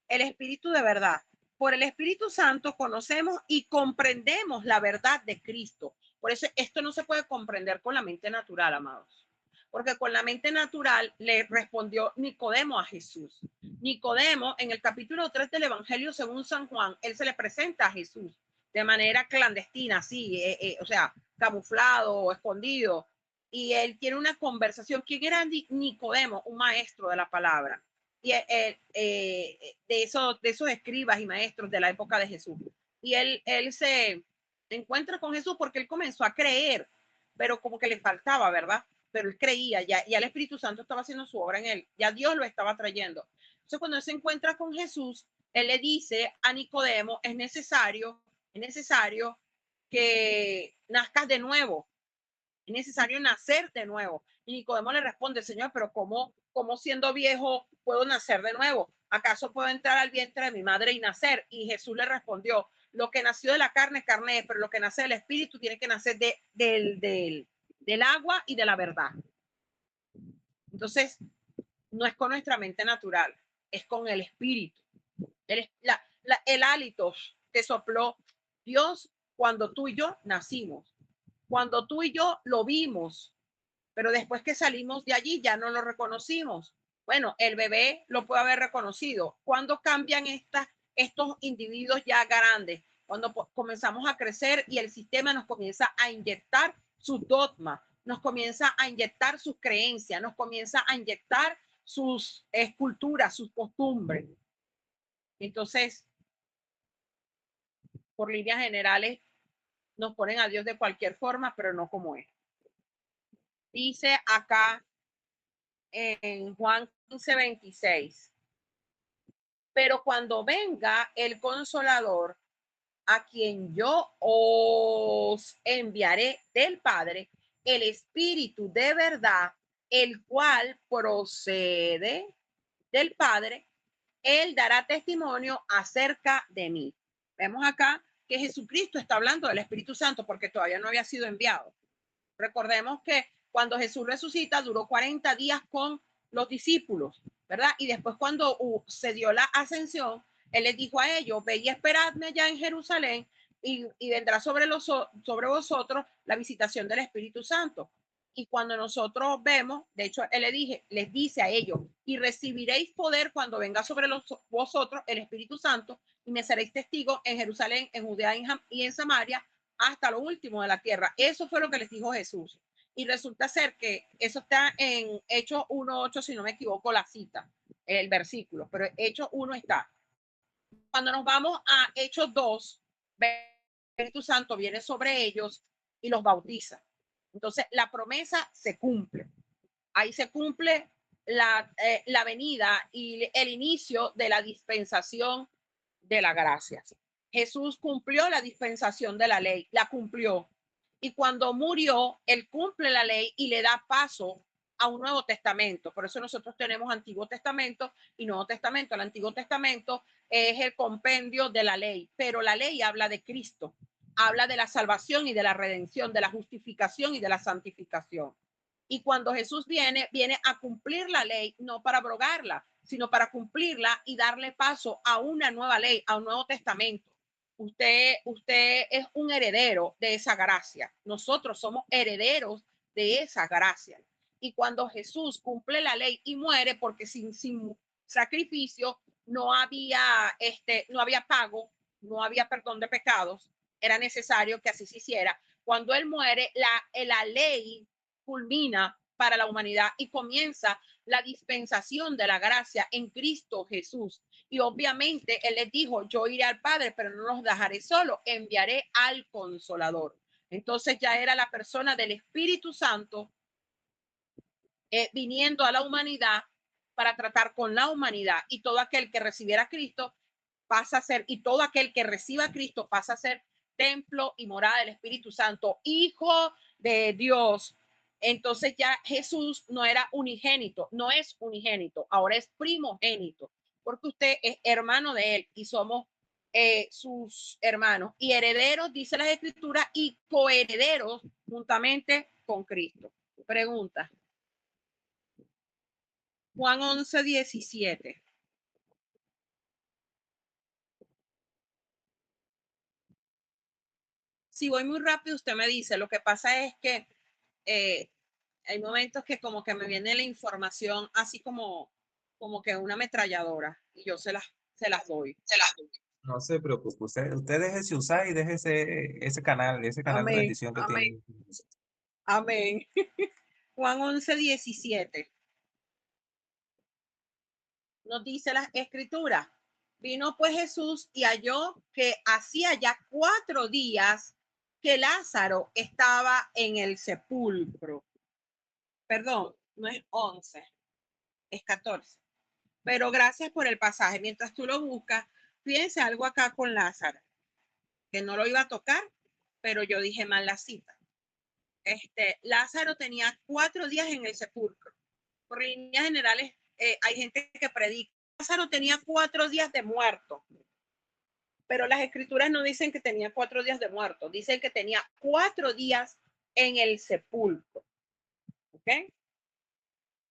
El Espíritu de verdad. Por el Espíritu Santo conocemos y comprendemos la verdad de Cristo. Por eso esto no se puede comprender con la mente natural, amados. Porque con la mente natural le respondió Nicodemo a Jesús. Nicodemo, en el capítulo 3 del Evangelio según San Juan, él se le presenta a Jesús de manera clandestina, sí, o sea, camuflado o escondido. Y él tiene una conversación. ¿Quién era Nicodemo? Un maestro de la palabra. Y de esos escribas y maestros de la época de Jesús. Y él se encuentra con Jesús porque él comenzó a creer, pero como que le faltaba, ¿verdad? Pero él creía, ya el Espíritu Santo estaba haciendo su obra en él, ya Dios lo estaba trayendo. Entonces, cuando él se encuentra con Jesús, él le dice a Nicodemo, es necesario que nazcas de nuevo, es necesario nacer de nuevo. Y Nicodemo le responde, Señor, pero ¿cómo siendo viejo puedo nacer de nuevo? ¿Acaso puedo entrar al vientre de mi madre y nacer? Y Jesús le respondió, lo que nació de la carne, carne es, pero lo que nace del Espíritu tiene que nacer del agua y de la verdad. Entonces, no es con nuestra mente natural, es con el Espíritu. El hálito que sopló Dios cuando tú y yo nacimos, cuando tú y yo lo vimos, pero después que salimos de allí ya no lo reconocimos. Bueno, el bebé lo puede haber reconocido. ¿Cuándo cambian estos individuos ya grandes? Cuando comenzamos a crecer y el sistema nos comienza a inyectar sus dogmas, nos comienza a inyectar sus creencias, nos comienza a inyectar sus esculturas, sus costumbres. Entonces, por líneas generales, nos ponen a Dios de cualquier forma, pero no como es. Dice acá en Juan 15:26, pero cuando venga el Consolador, a quien yo os enviaré del Padre, el Espíritu de verdad, el cual procede del Padre, él dará testimonio acerca de mí. Vemos acá que Jesucristo está hablando del Espíritu Santo porque todavía no había sido enviado. Recordemos que cuando Jesús resucita duró 40 días con los discípulos, ¿verdad? Y después cuando se dio la ascensión, él les dijo a ellos, ve y esperadme allá en Jerusalén y vendrá sobre vosotros la visitación del Espíritu Santo. Y cuando nosotros vemos, de hecho, él les dice a ellos, y recibiréis poder cuando venga sobre vosotros el Espíritu Santo, y me seréis testigos en Jerusalén, en Judea y en Samaria, hasta lo último de la tierra. Eso fue lo que les dijo Jesús. Y resulta ser que eso está en Hechos 1:8, si no me equivoco la cita, el versículo, pero Hechos 1 está. Cuando nos vamos a Hechos 2, el Espíritu Santo viene sobre ellos y los bautiza. Entonces, la promesa se cumple. Ahí se cumple la venida y el inicio de la dispensación de la gracia. Jesús cumplió la dispensación de la ley, la cumplió. Y cuando murió, él cumple la ley y le da paso a un Nuevo Testamento. Por eso nosotros tenemos Antiguo Testamento y Nuevo Testamento. El Antiguo Testamento es el compendio de la ley, pero la ley habla de Cristo, habla de la salvación y de la redención, de la justificación y de la santificación. Y cuando Jesús viene, viene a cumplir la ley, no para abrogarla, sino para cumplirla y darle paso a una nueva ley, a un nuevo testamento. Usted es un heredero de esa gracia. Nosotros somos herederos de esa gracia. Y cuando Jesús cumple la ley y muere, porque sin sacrificio no había pago, no había perdón de pecados, era necesario que así se hiciera. Cuando él muere, la ley culmina para la humanidad y comienza la dispensación de la gracia en Cristo Jesús. Y obviamente él les dijo, yo iré al Padre, pero no los dejaré solo, enviaré al Consolador. Entonces ya era la persona del Espíritu Santo viniendo a la humanidad para tratar con la humanidad, y todo aquel que recibiera a Cristo pasa a ser, y todo aquel que reciba a Cristo pasa a ser templo y morada del Espíritu Santo, hijo de Dios. Entonces ya Jesús no era unigénito, no es unigénito, ahora es primogénito, porque usted es hermano de él y somos sus hermanos y herederos, dice las Escrituras, y coherederos juntamente con Cristo. Pregunta. Juan 11:17. Si voy muy rápido, usted me dice. Lo que pasa es que hay momentos que como que me viene la información así como que una ametralladora y yo se las doy. No se preocupe, usted déjese usar y déjese ese canal de Amén. bendición que Amén. tiene. Amén. Juan 11:17. Nos dice la Escritura. Vino pues Jesús y halló que hacía ya 4 días que Lázaro estaba en el sepulcro. Perdón, no es 11, es 14. Pero gracias por el pasaje. Mientras tú lo buscas, fíjense algo acá con Lázaro, que no lo iba a tocar, pero yo dije mal la cita. Lázaro tenía 4 días en el sepulcro. Por líneas generales, hay gente que predica. Lázaro tenía 4 días de muerto, pero las escrituras no dicen que tenía 4 días de muerto, dicen que tenía 4 días en el sepulcro. ¿Ok?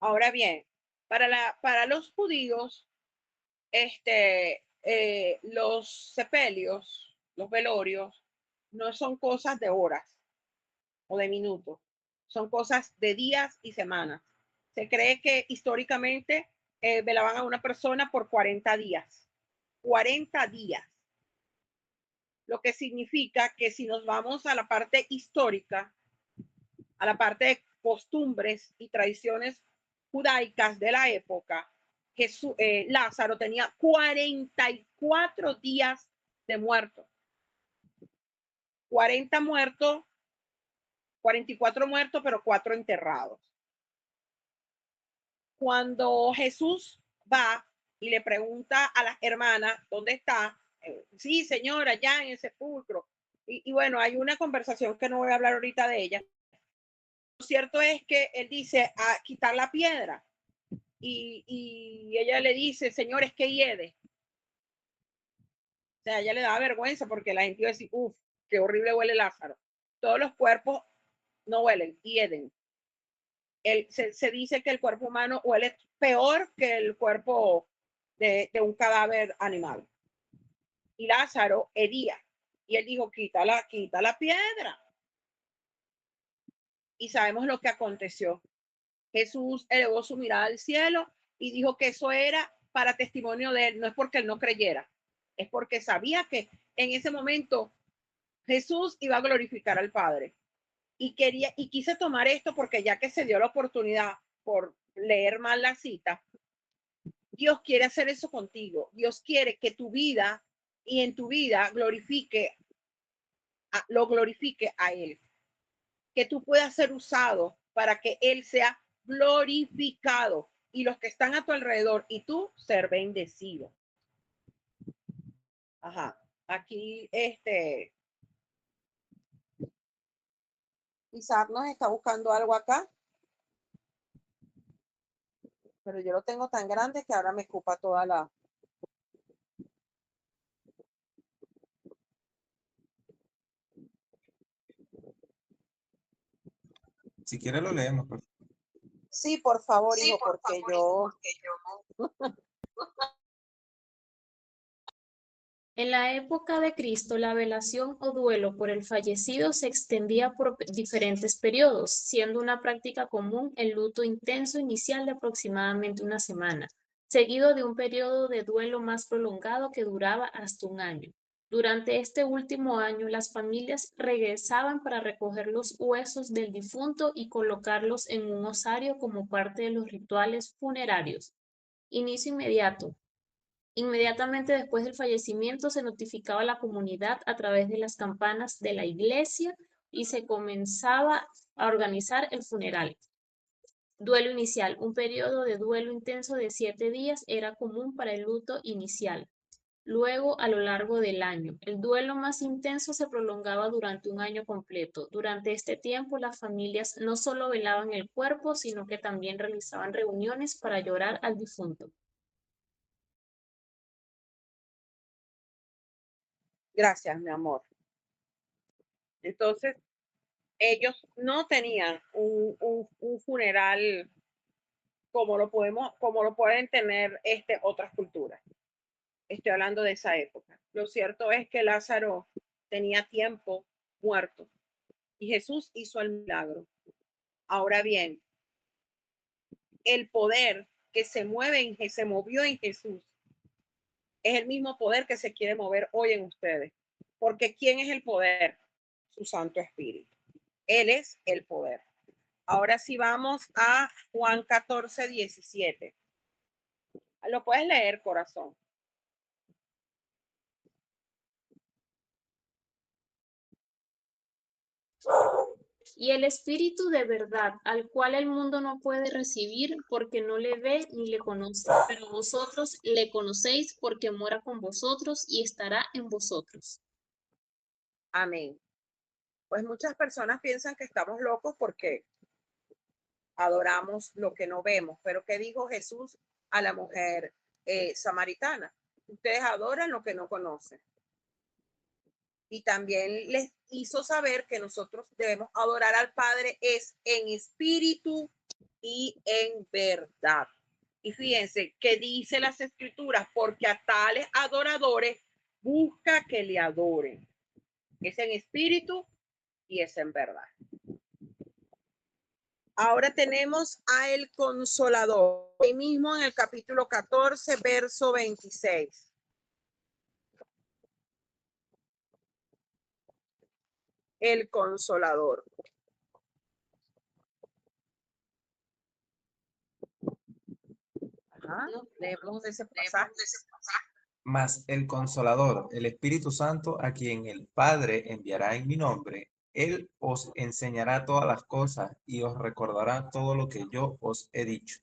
Ahora bien, para los judíos, los sepelios, los velorios, no son cosas de horas o de minutos, son cosas de días y semanas. Se cree que históricamente velaban a una persona por 40 días. 40 días. Lo que significa que si nos vamos a la parte histórica, a la parte de costumbres y tradiciones judaicas de la época, Lázaro tenía 44 días de muerto. 40 muertos, 44 muertos, pero 4 enterrados. Cuando Jesús va y le pregunta a las hermanas, ¿dónde está? Sí, señora, ya en el sepulcro. Y bueno, hay una conversación que no voy a hablar ahorita de ella. Lo cierto es que él dice a quitar la piedra. Y ella le dice, señor, es que hiede. O sea, ella le da vergüenza porque la gente iba a decir, uff, qué horrible huele Lázaro. Todos los cuerpos no huelen, hieden. Se dice que el cuerpo humano huele peor que el cuerpo de un cadáver animal. Y Lázaro hedía. Y él dijo, quita la piedra. Y sabemos lo que aconteció. Jesús elevó su mirada al cielo y dijo que eso era para testimonio de él. No es porque él no creyera, es porque sabía que en ese momento Jesús iba a glorificar al Padre. Y quise tomar esto porque ya que se dio la oportunidad por leer mal la cita, Dios quiere hacer eso contigo. Dios quiere que tu vida y en tu vida lo glorifique a Él. Que tú puedas ser usado para que Él sea glorificado y los que están a tu alrededor y tú ser bendecido. Ajá. Aquí Isaac nos está buscando algo acá, pero yo lo tengo tan grande que ahora me ocupa toda la... Si quiere lo leemos, pues. Sí, por favor, hijo, porque yo... En la época de Cristo, la velación o duelo por el fallecido se extendía por diferentes periodos, siendo una práctica común el luto intenso inicial de aproximadamente una semana, seguido de un periodo de duelo más prolongado que duraba hasta un año. Durante este último año, las familias regresaban para recoger los huesos del difunto y colocarlos en un osario como parte de los rituales funerarios. Inicio inmediato. Inmediatamente después del fallecimiento se notificaba a la comunidad a través de las campanas de la iglesia y se comenzaba a organizar el funeral. Duelo inicial. Un periodo de duelo intenso de 7 días era común para el luto inicial. Luego, a lo largo del año, el duelo más intenso se prolongaba durante un año completo. Durante este tiempo, las familias no solo velaban el cuerpo, sino que también realizaban reuniones para llorar al difunto. Gracias, mi amor. Entonces, ellos no tenían un funeral como lo pueden tener otras culturas. Estoy hablando de esa época. Lo cierto es que Lázaro tenía tiempo muerto y Jesús hizo el milagro. Ahora bien, el poder que se movió en Jesús es el mismo poder que se quiere mover hoy en ustedes. Porque ¿quién es el poder? Su Santo Espíritu. Él es el poder. Ahora sí vamos a Juan 14:17. Lo puedes leer, corazón. Y el Espíritu de verdad, al cual el mundo no puede recibir porque no le ve ni le conoce, pero vosotros le conocéis porque mora con vosotros y estará en vosotros. Amén. Pues muchas personas piensan que estamos locos porque adoramos lo que no vemos. Pero ¿qué dijo Jesús a la mujer samaritana? Ustedes adoran lo que no conocen. Y también les hizo saber que nosotros debemos adorar al Padre es en espíritu y en verdad. Y fíjense que dice las escrituras, porque a tales adoradores busca que le adoren. Es en espíritu y es en verdad. Ahora tenemos a el Consolador, ahí mismo en el capítulo 14, verso 26. El Consolador. Ajá, leemos ese pasaje. Mas el Consolador, el Espíritu Santo, a quien el Padre enviará en mi nombre, Él os enseñará todas las cosas y os recordará todo lo que yo os he dicho.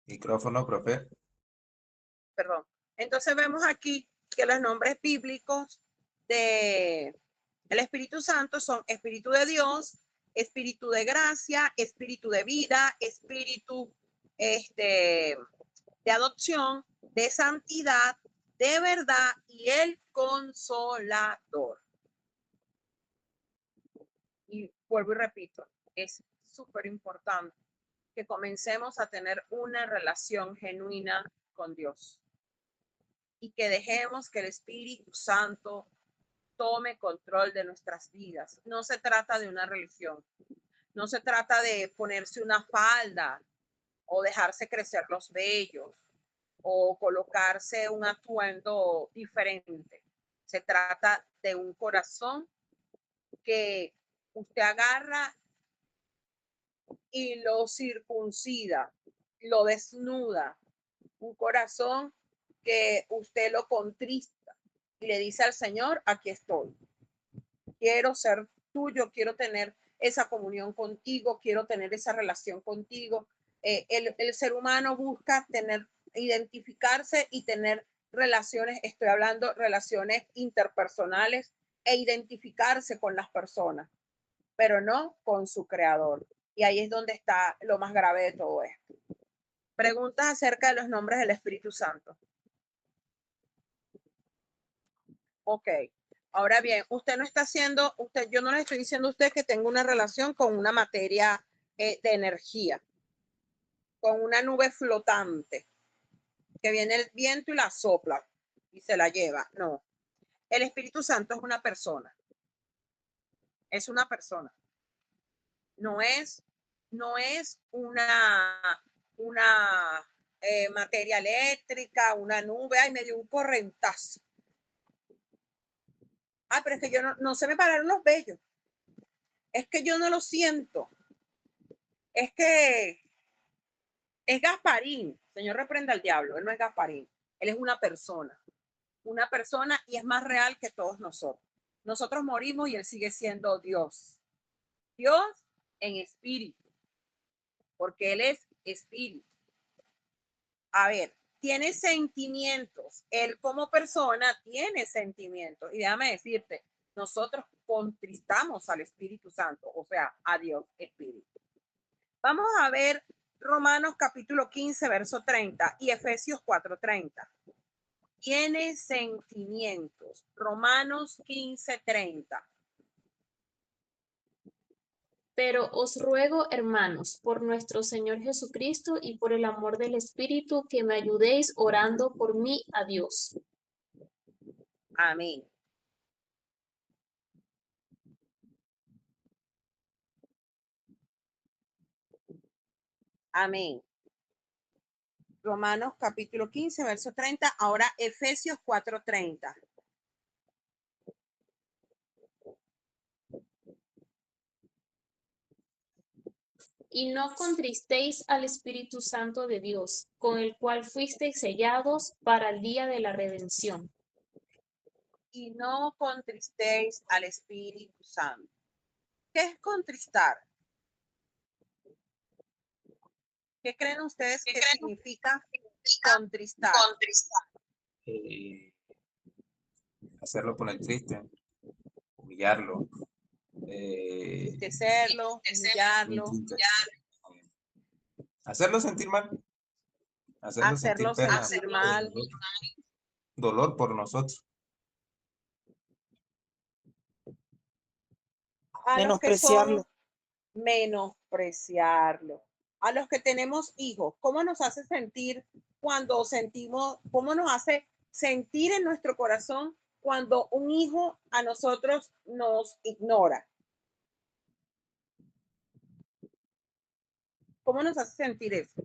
Micrófono, profe. Perdón. Entonces vemos aquí que los nombres bíblicos de el Espíritu Santo son Espíritu de Dios, Espíritu de gracia, Espíritu de vida, Espíritu de adopción, de santidad, de verdad y el Consolador. Y vuelvo y repito, es súper importante que comencemos a tener una relación genuina con Dios y que dejemos que el Espíritu Santo tome control de nuestras vidas. No se trata de una religión, no se trata de ponerse una falda o dejarse crecer los vellos o colocarse un atuendo diferente. Se trata de un corazón que usted agarra y lo circuncida, lo desnuda, un corazón que usted lo contrista y le dice al Señor, aquí estoy, quiero ser tuyo, quiero tener esa comunión contigo, quiero tener esa relación contigo. El ser humano busca identificarse y tener relaciones, estoy hablando relaciones interpersonales e identificarse con las personas, pero no con su creador. Y ahí es donde está lo más grave de todo esto. Preguntas acerca de los nombres del Espíritu Santo. Ok, Ahora bien, usted no está haciendo, yo no le estoy diciendo a usted que tenga una relación con una materia de energía, con una nube flotante, que viene el viento y la sopla y se la lleva. No, el Espíritu Santo es una persona. Es una persona. No es una materia eléctrica, una nube. Ay, me dio un correntazo. Ay, pero es que yo no se me pararon los vellos. Es que yo no lo siento. Es que es Gasparín. Señor, reprenda al diablo. Él no es Gasparín. Él es una persona. Una persona y es más real que todos nosotros. Nosotros morimos y él sigue siendo Dios. Dios en espíritu. Porque él es espíritu. A ver, tiene sentimientos. Él como persona tiene sentimientos. Y déjame decirte, nosotros contristamos al Espíritu Santo, o sea, a Dios Espíritu. Vamos a ver Romanos capítulo 15, verso 30 y Efesios 4:30. Tiene sentimientos. Romanos 15:30. Pero os ruego, hermanos, por nuestro Señor Jesucristo y por el amor del Espíritu, que me ayudéis orando por mí a Dios. Amén. Amén. Romanos capítulo 15, verso 30. Ahora Efesios 4:30. Y no contristéis al Espíritu Santo de Dios, con el cual fuisteis sellados para el día de la redención. Y no contristéis al Espíritu Santo. ¿Qué es contristar? ¿Qué creen ustedes que significa contristar? Hacerlo poner triste, humillarlo. Entristecerlo, humillarlo, Hacerlo sentir mal, hacerlo sentir hacerlo pena, sentir mal, dolor por nosotros. a los que Menospreciarlo. somos, menospreciarlo. A los que tenemos hijos, ¿cómo nos hace sentir cuando sentimos, cómo nos hace sentir en nuestro corazón cuando un hijo a nosotros nos ignora? ¿Cómo nos hace sentir eso?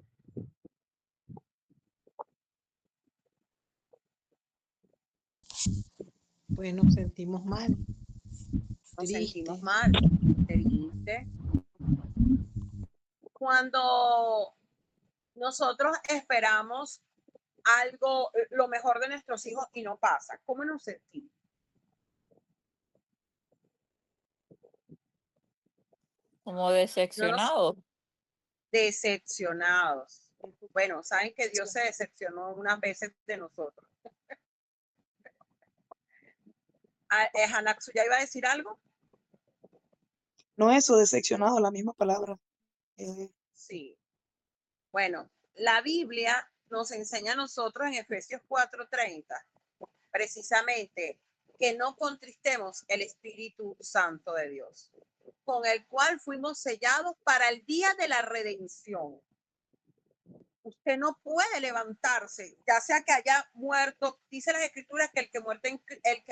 Pues nos sentimos mal. Nos Triste. sentimos mal, triste. Cuando nosotros esperamos algo, lo mejor de nuestros hijos y no pasa, ¿cómo nos sentimos? Como decepcionado. Decepcionados. Bueno, saben que Dios se decepcionó unas veces de nosotros. Hanaxu, ¿ya iba a decir algo? No eso, decepcionado, la misma palabra. Sí. Bueno, la Biblia nos enseña a nosotros en Efesios 4:30, precisamente, que no contristemos el Espíritu Santo de Dios, con el cual fuimos sellados para el día de la redención. Usted no puede levantarse, ya sea que haya muerto. Dice las Escrituras que el que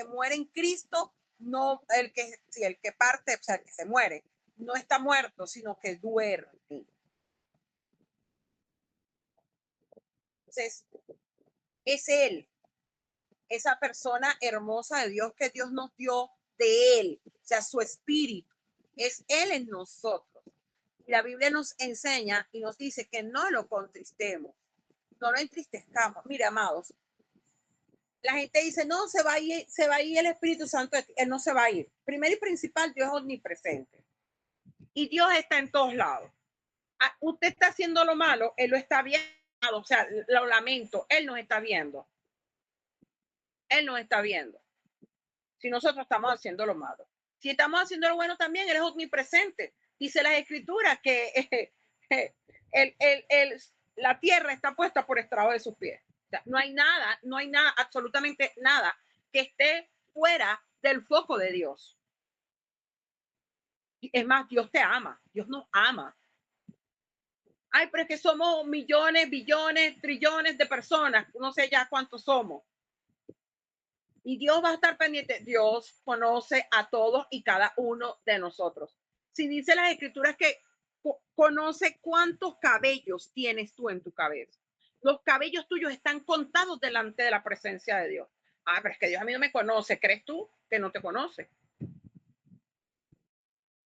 muere en Cristo, no, el que parte, o sea, el que se muere, no está muerto, sino que duerme. Entonces, es Él, esa persona hermosa de Dios que Dios nos dio de Él, o sea, su espíritu, es Él en nosotros. Y la Biblia nos enseña y nos dice que no lo contristemos, no lo entristezcamos. Mira, amados, la gente dice, no, se va a ir el Espíritu Santo, Él no se va a ir. Primero y principal, Dios es omnipresente. Y Dios está en todos lados. Usted está haciendo lo malo, Él lo está viendo, o sea, lo lamento, Él nos está viendo. Él nos está viendo. Si nosotros estamos haciendo lo malo. Si estamos haciendo lo bueno también, Él es omnipresente. Dice las Escrituras que la tierra está puesta por estrado de sus pies. O sea, no hay nada, absolutamente nada que esté fuera del foco de Dios. Es más, Dios te ama, Dios nos ama. Ay, pero es que somos millones, billones, trillones de personas, no sé ya cuántos somos. Y Dios va a estar pendiente. Dios conoce a todos y cada uno de nosotros. Si dice las escrituras que conoce cuántos cabellos tienes tú en tu cabeza. Los cabellos tuyos están contados delante de la presencia de Dios. Ah, pero es que Dios a mí no me conoce. ¿Crees tú que no te conoce?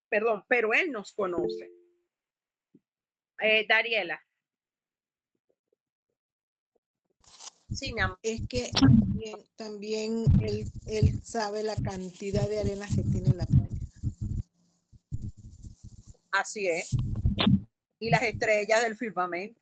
Perdón, pero Él nos conoce. Dariela. Sí, mi amor. Es que también él sabe la cantidad de arenas que tiene la playa. Así es. Y las estrellas del firmamento.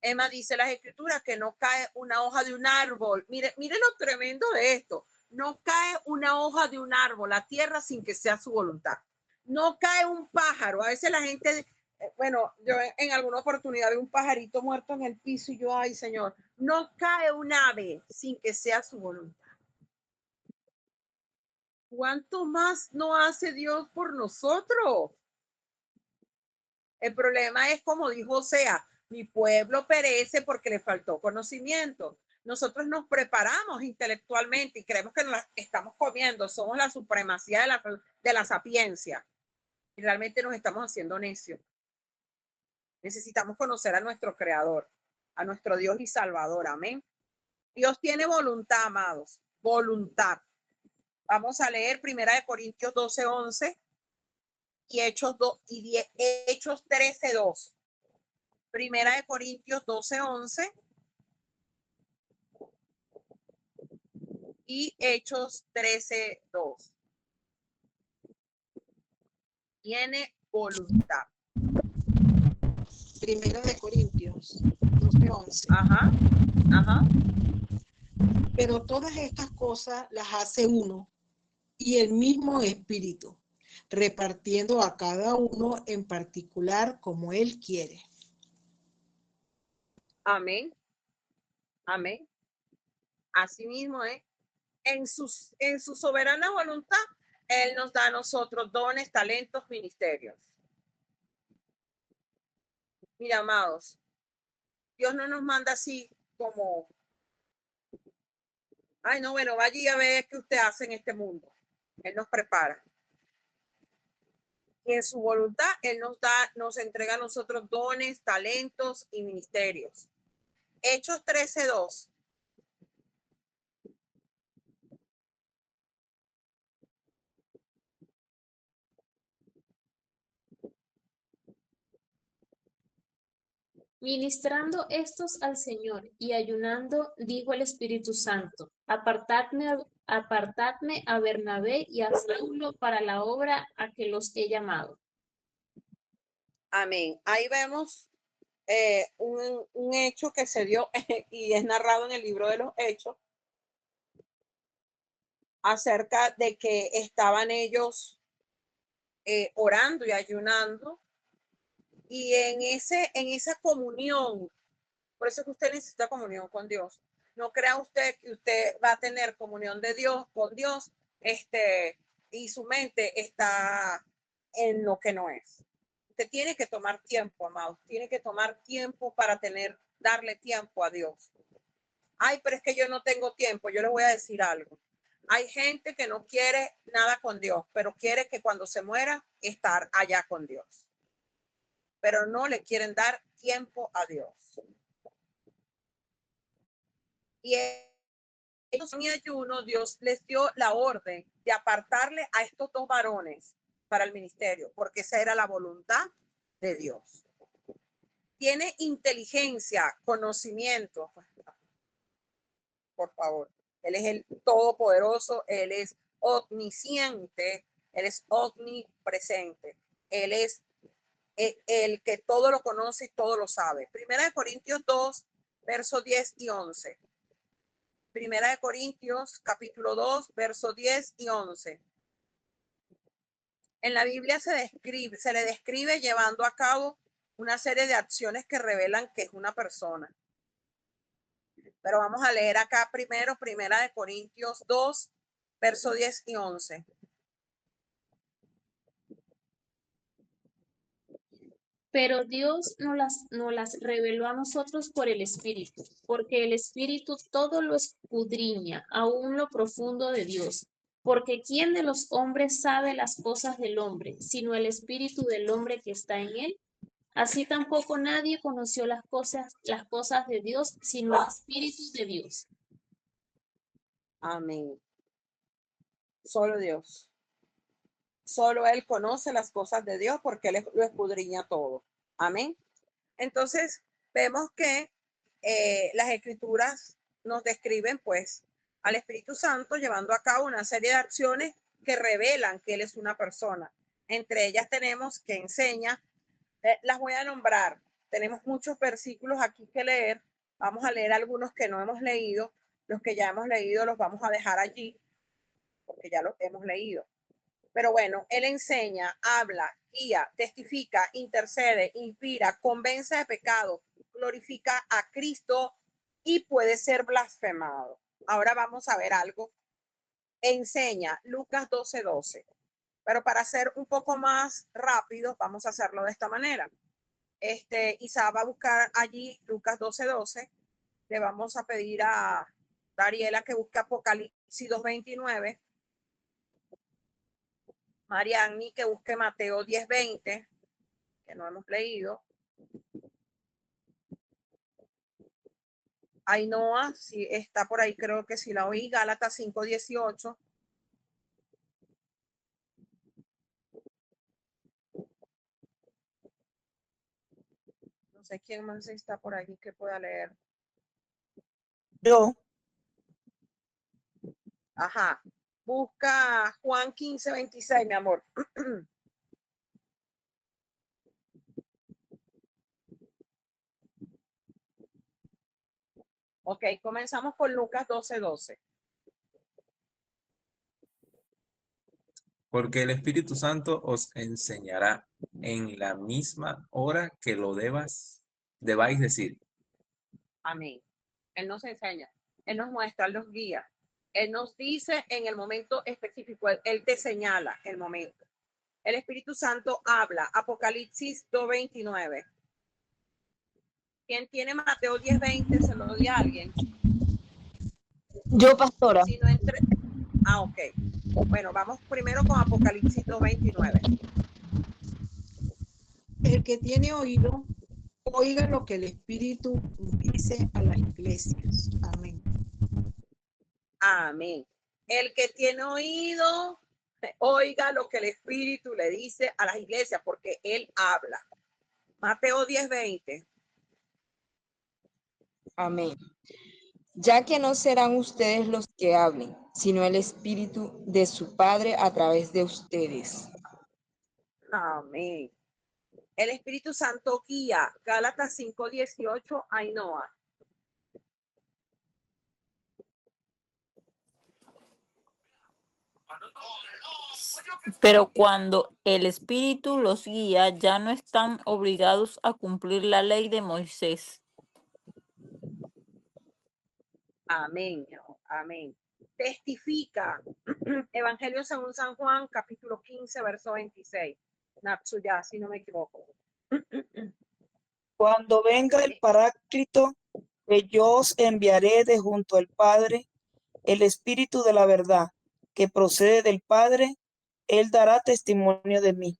Emma dice las escrituras que no cae una hoja de un árbol. Mire lo tremendo de esto. No cae una hoja de un árbol a tierra sin que sea su voluntad. No cae un pájaro. A veces la gente, bueno, yo en alguna oportunidad vi un pajarito muerto en el piso y yo, ay, Señor, no cae un ave sin que sea su voluntad. ¿Cuánto más no hace Dios por nosotros? El problema es, como dijo Osea, mi pueblo perece porque le faltó conocimiento. Nosotros nos preparamos intelectualmente y creemos que nos la estamos comiendo, somos la supremacía de la sapiencia. Y realmente nos estamos haciendo necios. Necesitamos conocer a nuestro Creador, a nuestro Dios y Salvador. Amén. Dios tiene voluntad, amados. Voluntad. Vamos a leer 1 Corintios 12:11 y Hechos 13:2. 1 Corintios 12:11 y Hechos 13:2. Tiene voluntad. 1 Corintios 12:11. Ajá, ajá. Pero todas estas cosas las hace uno y el mismo Espíritu, repartiendo a cada uno en particular como Él quiere. Amén. Amén. Así mismo es. En su soberana voluntad, Él nos da a nosotros dones, talentos, ministerios. Mira, amados, Dios no nos manda así como, ay, no, bueno, vaya a ver qué usted hace en este mundo. Él nos prepara. Y en su voluntad, Él nos entrega a nosotros dones, talentos y ministerios. Hechos 13:2. Ministrando estos al Señor y ayunando, dijo el Espíritu Santo, apartadme a Bernabé y a Saulo para la obra a que los he llamado. Amén. Ahí vemos un hecho que se dio y es narrado en el libro de los Hechos acerca de que estaban ellos orando y ayunando y en esa comunión, por eso es que usted necesita comunión con Dios. No crea usted que usted va a tener comunión de Dios con Dios, y su mente está en lo que no es. Usted tiene que tomar tiempo, amados, tiene que tomar tiempo para darle tiempo a Dios. Ay, pero es que yo no tengo tiempo. Yo les voy a decir algo. Hay gente que no quiere nada con Dios, pero quiere que cuando se muera estar allá con Dios. Pero no le quieren dar tiempo a Dios. Y ellos en ayuno, Dios les dio la orden de apartarle a estos dos varones para el ministerio, porque esa era la voluntad de Dios. Tiene inteligencia, conocimiento. Por favor. Él es el todopoderoso, Él es omnisciente, Él es omnipresente, Él es el que todo lo conoce y todo lo sabe. Primera de Corintios 2, versos 10 y 11. Primera de Corintios, capítulo 2, versos 10 y 11. En la Biblia se le describe llevando a cabo una serie de acciones que revelan que es una persona. Pero vamos a leer acá primero, Primera de Corintios 2, verso 10 y 11. Pero Dios nos las reveló a nosotros por el Espíritu, porque el Espíritu todo lo escudriña, aún lo profundo de Dios. Porque ¿quién de los hombres sabe las cosas del hombre, sino el Espíritu del hombre que está en él? Así tampoco nadie conoció las cosas de Dios, sino el Espíritu de Dios. Amén. Solo Dios. Solo Él conoce las cosas de Dios porque Él lo escudriña todo. Amén. Entonces, vemos que las escrituras nos describen pues al Espíritu Santo llevando a cabo una serie de acciones que revelan que Él es una persona. Entre ellas tenemos que enseña, las voy a nombrar. Tenemos muchos versículos aquí que leer. Vamos a leer algunos que no hemos leído. Los que ya hemos leído los vamos a dejar allí porque ya los hemos leído. Pero bueno, Él enseña, habla, guía, testifica, intercede, inspira, convence de pecado, glorifica a Cristo y puede ser blasfemado. Ahora vamos a ver algo. Enseña Lucas 12:12. Pero para ser un poco más rápido, vamos a hacerlo de esta manera. Isa va a buscar allí Lucas 12:12. Le vamos a pedir a Dariela que busque Apocalipsis 2:29. Mariani que busque Mateo 10:20, que no hemos leído. Ainhoa, si está por ahí, creo que sí la oí. Gálatas 5:18. No sé quién más está por ahí que pueda leer. Yo, Ajá. Busca Juan 15:26, mi amor. Ok, comenzamos con Lucas 12:12. Porque el Espíritu Santo os enseñará en la misma hora que lo debáis decir. Amén. Él nos enseña, Él nos muestra, Él nos guía. Él nos dice en el momento específico, Él te señala el momento. El Espíritu Santo habla. Apocalipsis 2:29. ¿Quién tiene Mateo 10:20? Se lo di a alguien. Yo, pastora. Si no entre... ok. Bueno, vamos primero con Apocalipsis 2:29. El que tiene oído, oiga lo que el Espíritu dice a las iglesias. Amén. Amén. El que tiene oído, oiga lo que el Espíritu le dice a las iglesias, porque Él habla. Mateo 10:20. Amén. Ya que no serán ustedes los que hablen, sino el Espíritu de su Padre a través de ustedes. Amén. El Espíritu Santo guía. Gálatas 5:18. Ainhoa. Pero cuando el Espíritu los guía, ya no están obligados a cumplir la ley de Moisés. Amén. Amén. Testifica. Evangelio según San Juan, capítulo 15, verso 26. Natsuya, si no me equivoco. cuando venga el Paráclito, que yo os enviaré de junto al Padre, el Espíritu de la verdad, que procede del Padre, Él dará testimonio de mí.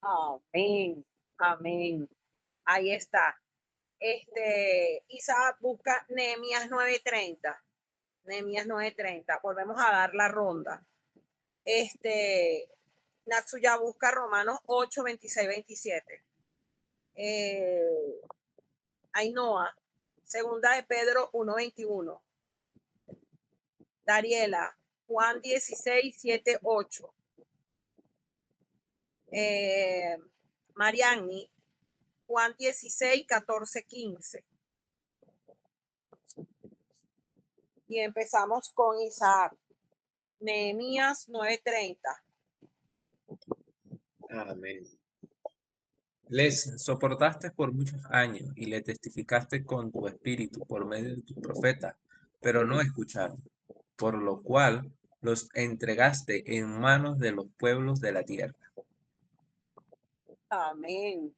Amén. Amén. Ahí está. Isaac busca Nehemías 9:30. Nehemías 9:30. Volvemos a dar la ronda. Natsuya busca Romanos 8:26-27. Ainhoa, segunda de Pedro 1:21. Dariela, Juan 16:7-8. Mariani, Juan 16:14-15. Y empezamos con Isaac. Nehemías 9:30. Amén. Les soportaste por muchos años y le testificaste con tu espíritu por medio de tus profetas, pero no escucharon. Por lo cual los entregaste en manos de los pueblos de la tierra. Amén.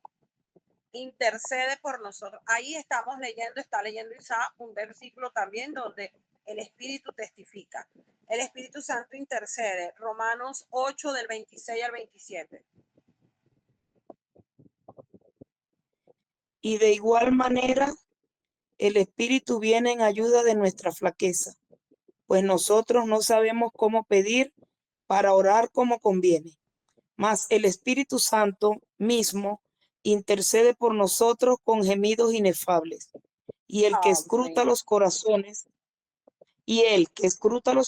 Intercede por nosotros. Ahí estamos leyendo, está leyendo Isaac un versículo también donde el Espíritu testifica. El Espíritu Santo intercede. Romanos 8 del 26 al 27. Y de igual manera, el Espíritu viene en ayuda de nuestra flaqueza, pues nosotros no sabemos cómo pedir para orar como conviene. Mas el Espíritu Santo mismo intercede por nosotros con gemidos inefables. Y el que escruta Amén. los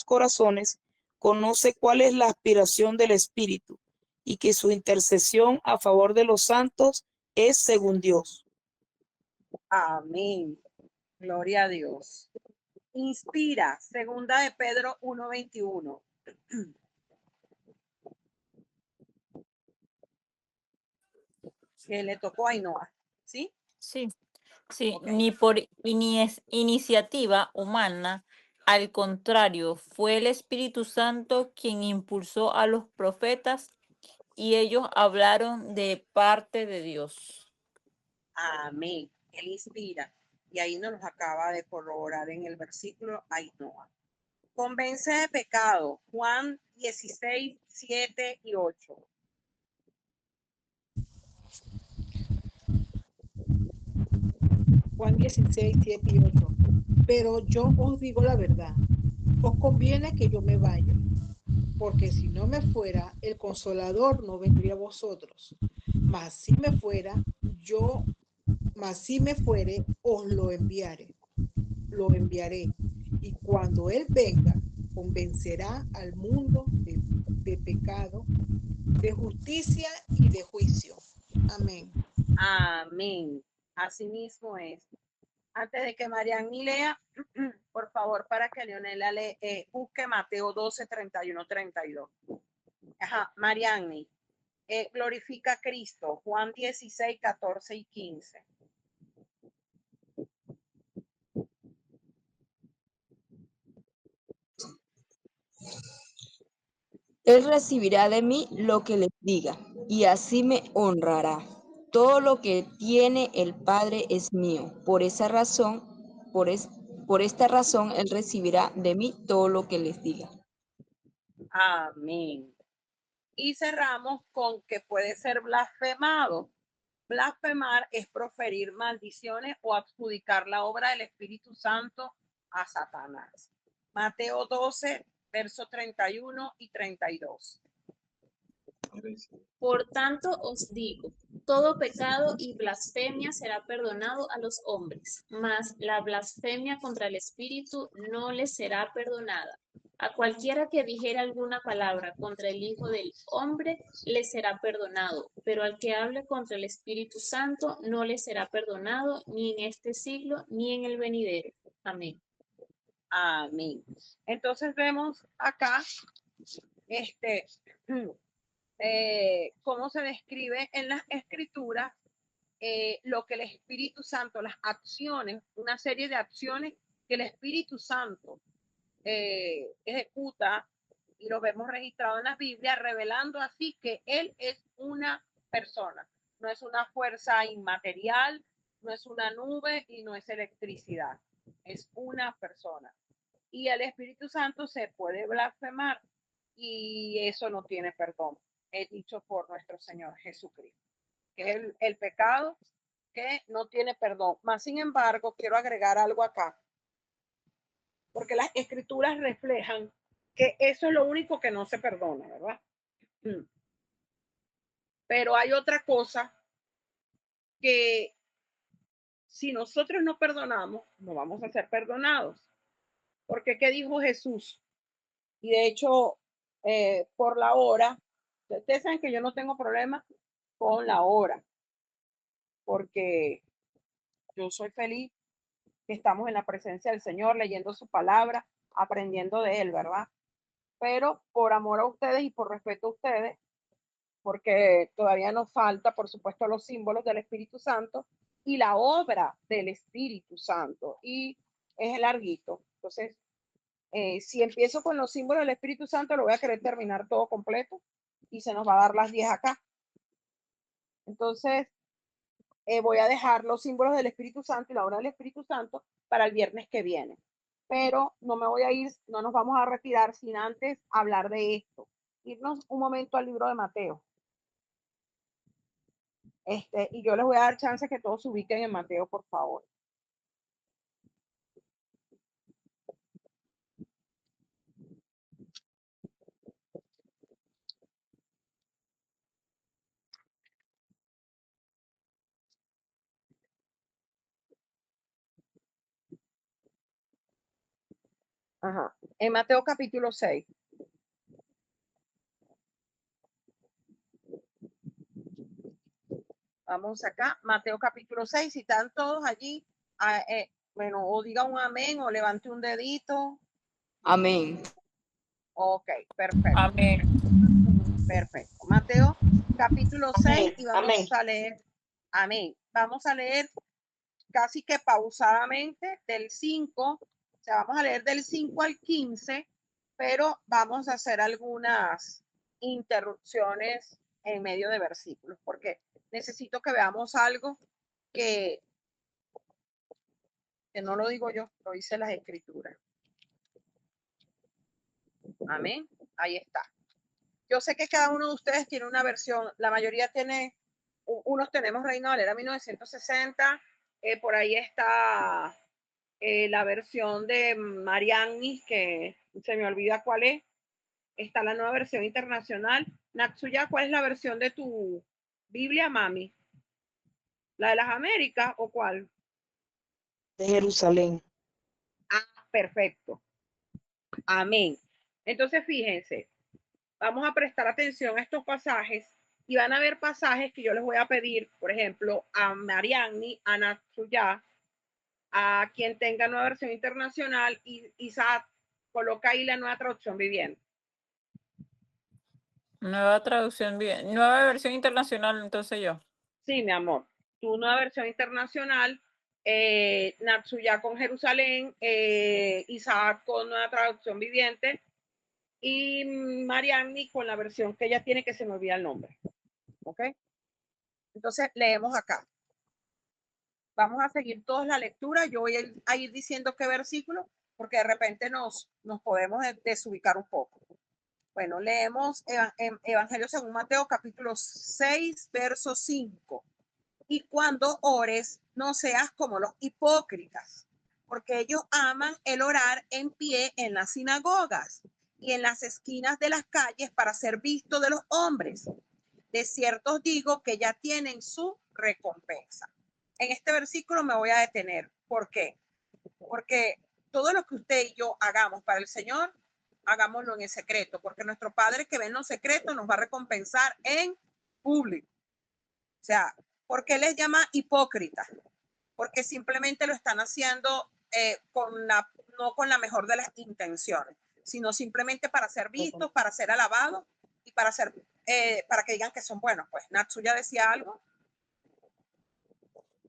corazones, conoce cuál es la aspiración del Espíritu, y que su intercesión a favor de los santos es según Dios. Amén. Gloria a Dios. Inspira, segunda de Pedro 1:21. Que le tocó a Ainhoa, ¿sí? Sí, sí, Ok. ni por iniciativa humana, al contrario, fue el Espíritu Santo quien impulsó a los profetas y ellos hablaron de parte de Dios. Amén. Él inspira. Y ahí nos acaba de corroborar en el versículo Ainhoa. Convence de pecado. Juan 16, 7 y 8. Juan 16, 7 y 8. Pero yo os digo la verdad, os conviene que yo me vaya, porque si no me fuera, el Consolador no vendría a vosotros. Mas si me fuere, os lo enviaré. Y cuando Él venga, convencerá al mundo de pecado, de justicia y de juicio. Amén. Amén. Así mismo es. Antes de que Mariani lea, por favor, para que Leonela busque Mateo 12, 31, 32. Ajá, Mariani. Glorifica a Cristo. Juan 16, 14 y 15. Él recibirá de mí lo que les diga, y así me honrará. Todo lo que tiene el Padre es mío. Por esta razón, Él recibirá de mí todo lo que les diga. Amén. Y cerramos con que puede ser blasfemado. Blasfemar es proferir maldiciones o adjudicar la obra del Espíritu Santo a Satanás. Mateo 12, verso 31 y 32. Por tanto os digo, todo pecado y blasfemia será perdonado a los hombres, mas la blasfemia contra el Espíritu no les será perdonada. A cualquiera que dijere alguna palabra contra el Hijo del Hombre, le será perdonado, pero al que hable contra el Espíritu Santo, no le será perdonado ni en este siglo ni en el venidero. Amén. Amén. Entonces vemos acá cómo se describe en las escrituras lo que el Espíritu Santo, las acciones, una serie de acciones que el Espíritu Santo ejecuta, y lo vemos registrado en la Biblia, revelando así que Él es una persona, no es una fuerza inmaterial, no es una nube y no es electricidad, es una persona. Y el Espíritu Santo se puede blasfemar y eso no tiene perdón. Es dicho por nuestro Señor Jesucristo, que es el pecado que no tiene perdón. Más sin embargo, quiero agregar algo acá, porque las escrituras reflejan que eso es lo único que no se perdona, ¿verdad? Pero hay otra cosa que si nosotros no perdonamos, no vamos a ser perdonados. Porque ¿qué dijo Jesús? Y de hecho, por la hora, ustedes saben que yo no tengo problema con la hora, porque yo soy feliz que estamos en la presencia del Señor, leyendo su palabra, aprendiendo de Él, ¿verdad? Pero por amor a ustedes y por respeto a ustedes, porque todavía nos falta, por supuesto, los símbolos del Espíritu Santo y la obra del Espíritu Santo. Y es larguito. Entonces, Si empiezo con los símbolos del Espíritu Santo, lo voy a querer terminar todo completo y se nos va a dar las 10 acá. Entonces, voy a dejar los símbolos del Espíritu Santo y la obra del Espíritu Santo para el viernes que viene. Pero no me voy a ir, no nos vamos a retirar sin antes hablar de esto. Irnos un momento al libro de Mateo. Y yo les voy a dar chance que todos se ubiquen en Mateo, por favor. Ajá. En Mateo capítulo 6. Vamos acá, Mateo capítulo 6. Si están todos allí, bueno, o diga un amén o levante un dedito. Amén. Ok, perfecto. Amén. Perfecto. Mateo capítulo 6 y vamos amén. a leer, amén. Vamos a leer casi que pausadamente del 5, o sea, vamos a leer del 5 al 15, pero vamos a hacer algunas interrupciones en medio de versículos, porque necesito que veamos algo que no lo digo yo, lo dice las escrituras. Amén. Ahí está. Yo sé que cada uno de ustedes tiene una versión, la mayoría tiene, unos tenemos Reina Valera 1960, por ahí está la versión de Marianne, que se me olvida cuál es, está la nueva versión internacional. Natsuya, ¿cuál es la versión de tu Biblia, mami? ¿La de las Américas o cuál? De Jerusalén. Ah, perfecto. Amén. Entonces, fíjense, vamos a prestar atención a estos pasajes y van a haber pasajes que yo les voy a pedir, por ejemplo, a Marianne, a Natsuya, a quien tenga nueva versión internacional, y Isaac coloca ahí la nueva traducción viviente. Nueva traducción bien. Nueva versión internacional, entonces yo. Sí, mi amor. Tu nueva versión internacional, Natsuya con Jerusalén, Isaac con nueva traducción viviente y Marianne con la versión que ella tiene, que se me olvida el nombre. ¿Ok? Entonces leemos acá. Vamos a seguir todos la lectura. Yo voy a ir diciendo qué versículo, porque de repente nos podemos desubicar un poco. Bueno, leemos Evangelio según Mateo, capítulo 6, verso 5. Y cuando ores, no seas como los hipócritas, porque ellos aman el orar en pie en las sinagogas y en las esquinas de las calles para ser visto de los hombres. De cierto os digo que ya tienen su recompensa. En este versículo me voy a detener. ¿Por qué? Porque todo lo que usted y yo hagamos para el Señor, hagámoslo en el secreto, porque nuestro Padre que ve en los secretos nos va a recompensar en público. O sea, ¿por qué les llama hipócritas? Porque simplemente lo están haciendo no con la mejor de las intenciones, sino simplemente para ser vistos, para ser alabados y para que digan que son buenos. Pues Natsuya decía algo.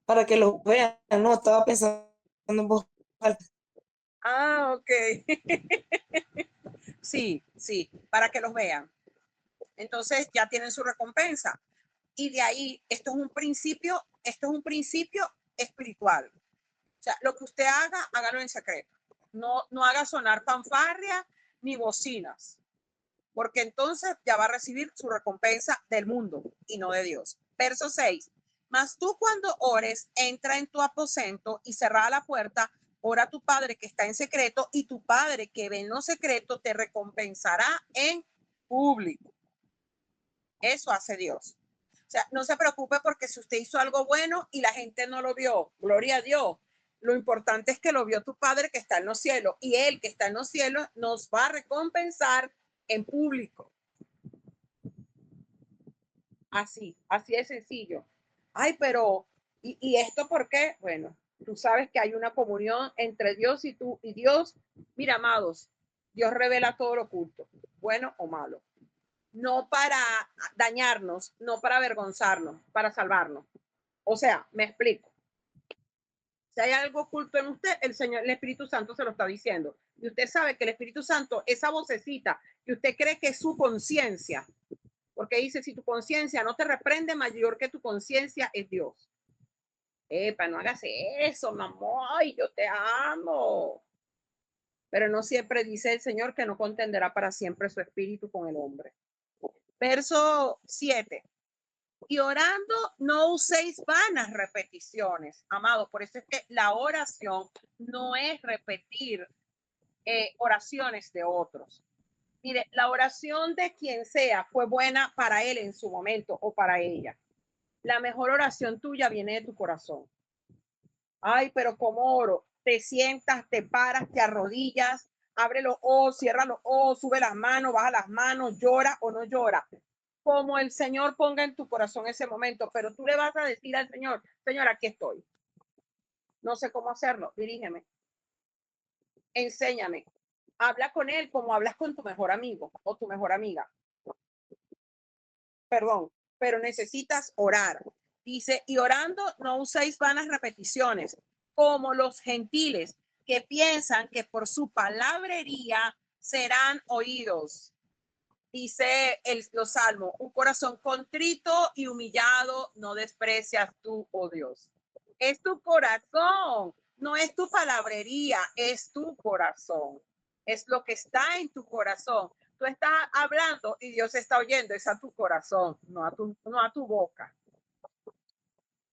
Para que los vean, no, estaba pensando en voz alta. Ah, ok. Sí, para que los vean. Entonces ya tienen su recompensa. Y de ahí, esto es un principio espiritual. O sea, lo que usted haga, hágalo en secreto. No haga sonar fanfarria ni bocinas, porque entonces ya va a recibir su recompensa del mundo y no de Dios. Verso 6. Mas tú cuando ores, entra en tu aposento y cerrada la puerta, ora a tu Padre que está en secreto, y tu Padre que ve en lo secreto te recompensará en público. Eso hace Dios. O sea, no se preocupe porque si usted hizo algo bueno y la gente no lo vio, gloria a Dios. Lo importante es que lo vio tu Padre que está en los cielos, y Él que está en los cielos nos va a recompensar en público. Así es sencillo. Ay, pero, ¿y esto por qué? Bueno, tú sabes que hay una comunión entre Dios y tú y Dios. Mira, amados, Dios revela todo lo oculto, bueno o malo. No para dañarnos, no para avergonzarnos, para salvarnos. O sea, me explico. Si hay algo oculto en usted, el Espíritu Santo se lo está diciendo. Y usted sabe que el Espíritu Santo, esa vocecita que usted cree que es su conciencia, porque dice, si tu conciencia no te reprende, mayor que tu conciencia es Dios. Epa, no hagas eso, mamá, yo te amo. Pero no siempre dice el Señor que no contenderá para siempre su espíritu con el hombre. Verso 7. Y orando no uséis vanas repeticiones, amados. Por eso es que la oración no es repetir oraciones de otros. Mire, la oración de quien sea fue buena para él en su momento o para ella. La mejor oración tuya viene de tu corazón. Ay, pero ¿cómo oro? Te sientas, te paras, te arrodillas, abre los ojos, cierra los ojos, sube las manos, baja las manos, llora o no llora. Como el Señor ponga en tu corazón ese momento, pero tú le vas a decir al Señor, Señor, aquí estoy. No sé cómo hacerlo, dirígeme. Enséñame. Habla con él como hablas con tu mejor amigo o tu mejor amiga. Perdón, pero necesitas orar. Dice, y orando no uséis vanas repeticiones, como los gentiles que piensan que por su palabrería serán oídos. Dice los salmos, un corazón contrito y humillado no desprecias tú, oh Dios. Es tu corazón, no es tu palabrería, es tu corazón. Es lo que está en tu corazón. Tú estás hablando y Dios está oyendo, es a tu corazón, no a tu boca.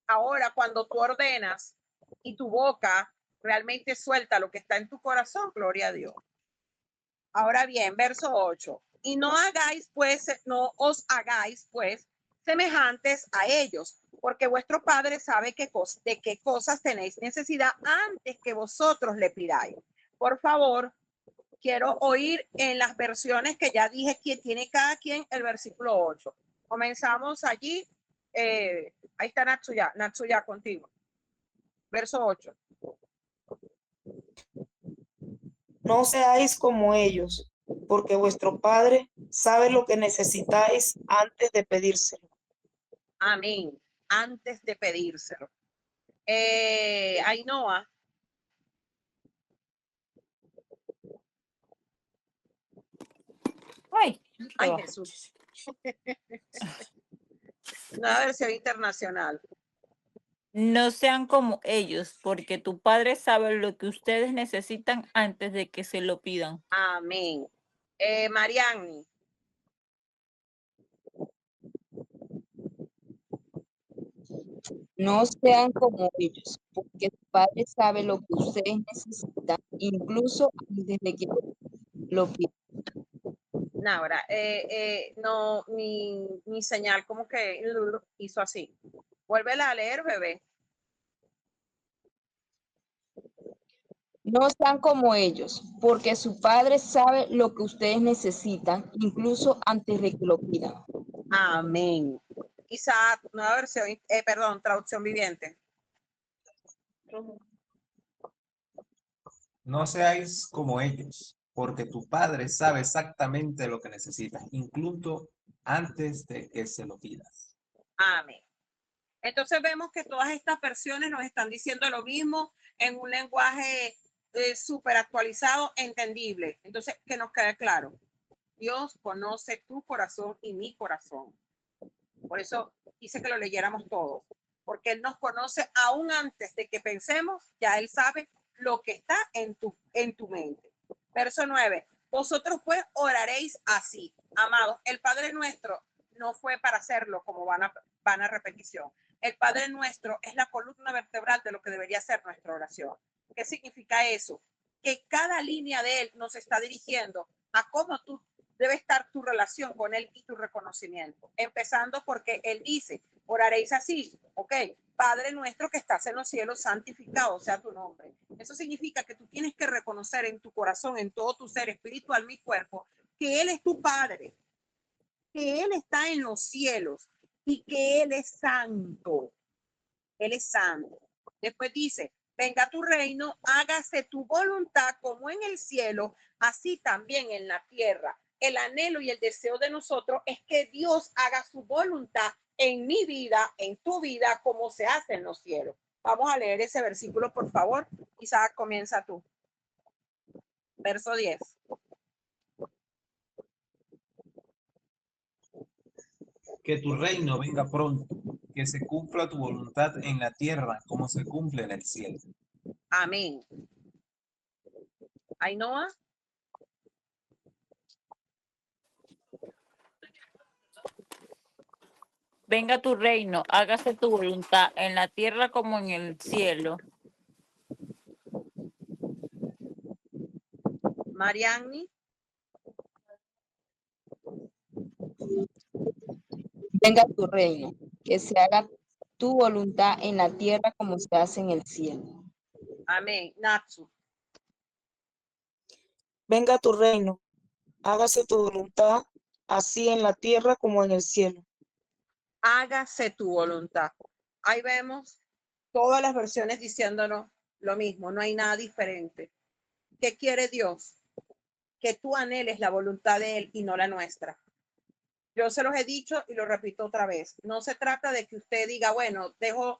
Ahora, cuando tú ordenas y tu boca realmente suelta lo que está en tu corazón, gloria a Dios. Ahora bien, verso 8. Y no os hagáis pues semejantes a ellos, porque vuestro Padre sabe de qué cosas tenéis necesidad antes que vosotros le pidáis. Por favor, quiero oír en las versiones que ya dije que tiene cada quien el versículo 8. Comenzamos allí. Ahí está Natsuya contigo. Verso 8. No seáis como ellos, porque vuestro Padre sabe lo que necesitáis antes de pedírselo. Amén. Antes de pedírselo. Ainhoa. Ay, Ay, Jesús. Una versión internacional. no sean como ellos, porque tu Padre sabe lo que ustedes necesitan antes de que se lo pidan. Amén. Mariani. No sean como ellos, porque su Padre sabe lo que ustedes necesitan, incluso antes de que lo pidan. Ahora, no, mi señal como que hizo así. Vuélvela a leer, bebé. No sean como ellos, porque su Padre sabe lo que ustedes necesitan, incluso antes de que lo pidan. Amén. Isaac, nueva versión, traducción viviente. No seáis como ellos, porque tu Padre sabe exactamente lo que necesitas, incluso antes de que se lo pidas. Amén. Entonces vemos que todas estas versiones nos están diciendo lo mismo en un lenguaje súper actualizado, entendible. Entonces, que nos quede claro. Dios conoce tu corazón y mi corazón. Por eso quise que lo leyéramos todos, porque Él nos conoce aún antes de que pensemos, ya Él sabe lo que está en tu mente. Verso 9. Vosotros pues oraréis así, amados. El Padre nuestro no fue para hacerlo como van a repetición. El Padre nuestro es la columna vertebral de lo que debería ser nuestra oración. ¿Qué significa eso? Que cada línea de Él nos está dirigiendo a cómo tú debe estar tu relación con Él y tu reconocimiento. Empezando porque Él dice, oraréis así, ok, Padre nuestro que estás en los cielos, santificado sea tu nombre. Eso significa que tú tienes que reconocer en tu corazón, en todo tu ser espiritual, mi cuerpo, que Él es tu Padre, que Él está en los cielos y que Él es santo. Él es santo. Después dice, venga tu reino, hágase tu voluntad como en el cielo, así también en la tierra. El anhelo y el deseo de nosotros es que Dios haga su voluntad en mi vida, en tu vida, como se hace en los cielos. Vamos a leer ese versículo, por favor. Isaac, comienza tú. Verso 10. Que tu reino venga pronto, que se cumpla tu voluntad en la tierra como se cumple en el cielo. Amén. Ainhoa. Venga tu reino, hágase tu voluntad en la tierra como en el cielo. Marianni. Venga tu reino, que se haga tu voluntad en la tierra como se hace en el cielo. Amén. Natsu. Venga tu reino, hágase tu voluntad, así en la tierra como en el cielo. Hágase tu voluntad. Ahí vemos todas las versiones diciéndonos lo mismo, no hay nada diferente. ¿Qué quiere Dios? Que tú anheles la voluntad de Él y no la nuestra. Yo se los he dicho y lo repito otra vez. No se trata de que usted diga, bueno, Dios